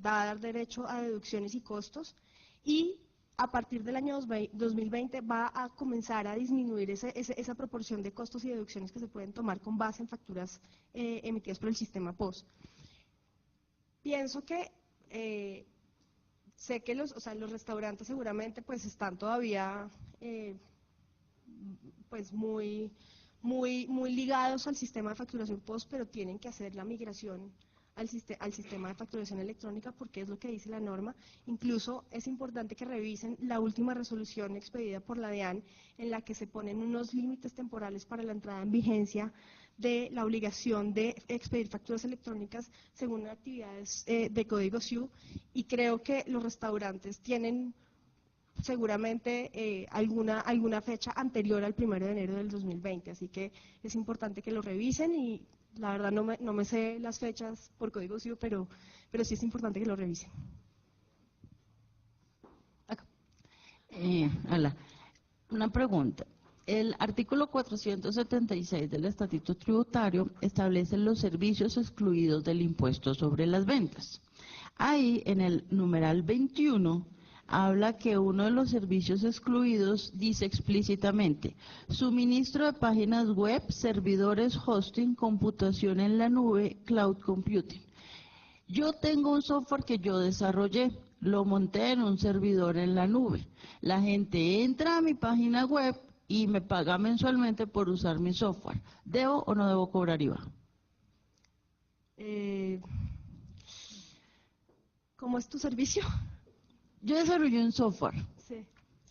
S4: va a dar derecho a deducciones y costos y a partir del año 2020 va a comenzar a disminuir esa proporción de costos y deducciones que se pueden tomar con base en facturas emitidas por el sistema POS. Pienso que sé que los restaurantes seguramente pues están todavía pues muy ligados al sistema de facturación POS, pero tienen que hacer la migración al sistema de facturación electrónica porque es lo que dice la norma. Incluso es importante que revisen la última resolución expedida por la DIAN en la que se ponen unos límites temporales para la entrada en vigencia de la obligación de expedir facturas electrónicas según actividades de código SIU y creo que los restaurantes tienen seguramente alguna fecha anterior al 1 de enero del 2020, así que es importante que lo revisen y la verdad no me sé las fechas por código SIU, pero sí es importante que lo revisen.
S12: Hola, una pregunta. El artículo 476 del Estatuto Tributario establece los servicios excluidos del impuesto sobre las ventas. Ahí, en el numeral 21, habla que uno de los servicios excluidos dice explícitamente: suministro de páginas web, servidores, hosting, computación en la nube, cloud computing. Yo tengo un software que yo desarrollé, lo monté en un servidor en la nube. La gente entra a mi página web y me paga mensualmente por usar mi software. ¿Debo o no debo cobrar IVA?
S4: ¿Cómo es tu servicio?
S12: Yo desarrollé un software.
S4: Sí.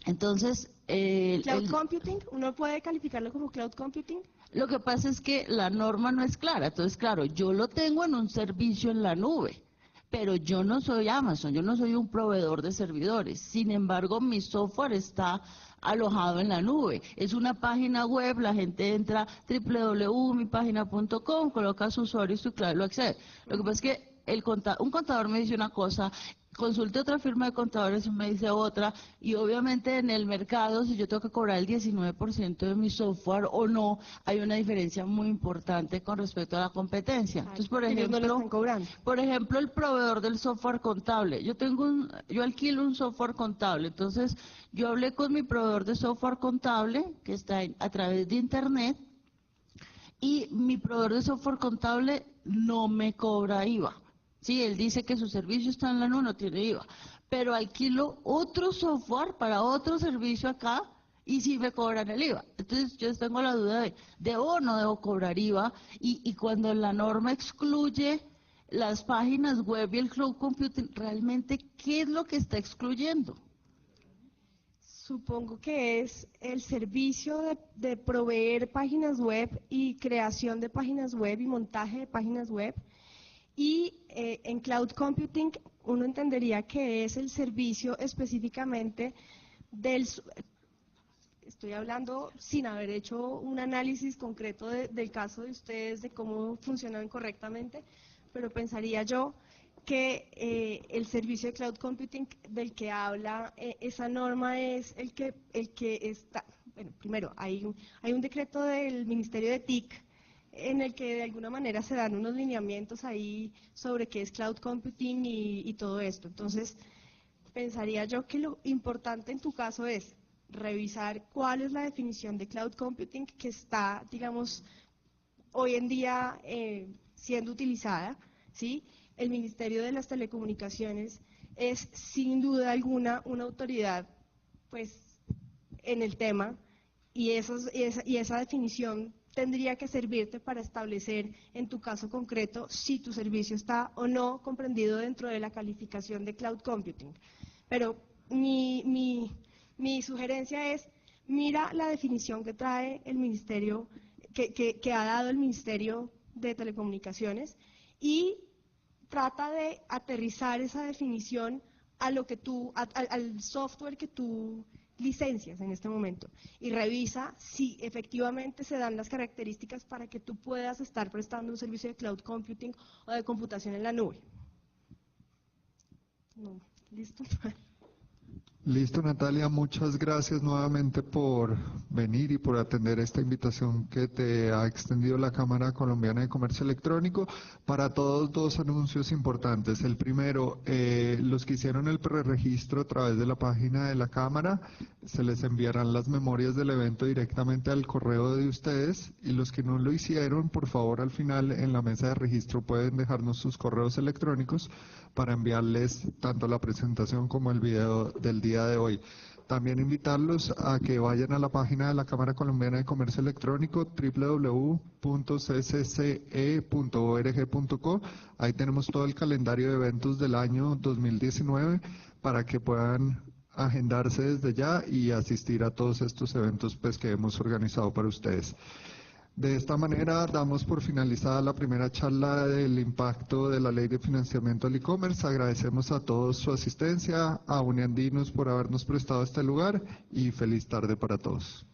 S12: Entonces,
S4: Cloud computing, ¿uno puede calificarlo como cloud computing?
S12: Lo que pasa es que la norma no es clara. Entonces, claro, yo lo tengo en un servicio en la nube, pero yo no soy Amazon, yo no soy un proveedor de servidores. Sin embargo, mi software está alojado en la nube. Es una página web, la gente entra www.mipagina.com, coloca su usuario y su clave, lo accede. Lo que pasa es que un contador me dice una cosa, consulte otra firma de contadores y me dice otra, y obviamente en el mercado, si yo tengo que cobrar el 19% de mi software o no, hay una diferencia muy importante con respecto a la competencia. Entonces, por ejemplo,
S4: ellos no lo están cobrando.
S12: Por ejemplo, el proveedor del software contable. Yo alquilo un software contable, entonces yo hablé con mi proveedor de software contable, que está a través de internet, y mi proveedor de software contable no me cobra IVA. Sí, él dice que su servicio está en la nube, no tiene IVA, pero alquilo otro software para otro servicio acá y sí me cobran el IVA. Entonces yo tengo la duda de, ¿debo o no debo cobrar IVA? Y cuando la norma excluye las páginas web y el cloud computing, ¿realmente qué es lo que está excluyendo?
S4: Supongo que es el servicio de proveer páginas web y creación de páginas web y montaje de páginas web. Y en cloud computing uno entendería que es el servicio específicamente estoy hablando sin haber hecho un análisis concreto del caso de ustedes, de cómo funcionaban correctamente, pero pensaría yo que el servicio de cloud computing del que habla esa norma es el que está, bueno, primero hay un decreto del Ministerio de TIC en el que de alguna manera se dan unos lineamientos ahí sobre qué es cloud computing y todo esto. Entonces, pensaría yo que lo importante en tu caso es revisar cuál es la definición de cloud computing que está, digamos, hoy en día siendo utilizada, ¿sí? El Ministerio de las Telecomunicaciones es sin duda alguna una autoridad, pues, en el tema y esa definición tendría que servirte para establecer en tu caso concreto si tu servicio está o no comprendido dentro de la calificación de cloud computing. Pero mi sugerencia es, mira la definición que trae el Ministerio, que ha dado el Ministerio de Telecomunicaciones y trata de aterrizar esa definición a lo que al software que tú licencias en este momento y revisa si efectivamente se dan las características para que tú puedas estar prestando un servicio de cloud computing o de computación en la nube. No, ¿listo?
S2: Listo, Natalia, muchas gracias nuevamente por venir y por atender esta invitación que te ha extendido la Cámara Colombiana de Comercio Electrónico. Para todos, dos anuncios importantes. El primero, los que hicieron el preregistro a través de la página de la Cámara, se les enviarán las memorias del evento directamente al correo de ustedes, y los que no lo hicieron, por favor, al final en la mesa de registro pueden dejarnos sus correos electrónicos para enviarles tanto la presentación como el video del día de hoy. También invitarlos a que vayan a la página de la Cámara Colombiana de Comercio Electrónico, www.ccce.org.co. Ahí tenemos todo el calendario de eventos del año 2019 para que puedan agendarse desde ya y asistir a todos estos eventos pues, que hemos organizado para ustedes. De esta manera damos por finalizada la primera charla del impacto de la Ley de Financiamiento al E-Commerce. Agradecemos a todos su asistencia, a Uniandinos por habernos prestado este lugar y feliz tarde para todos.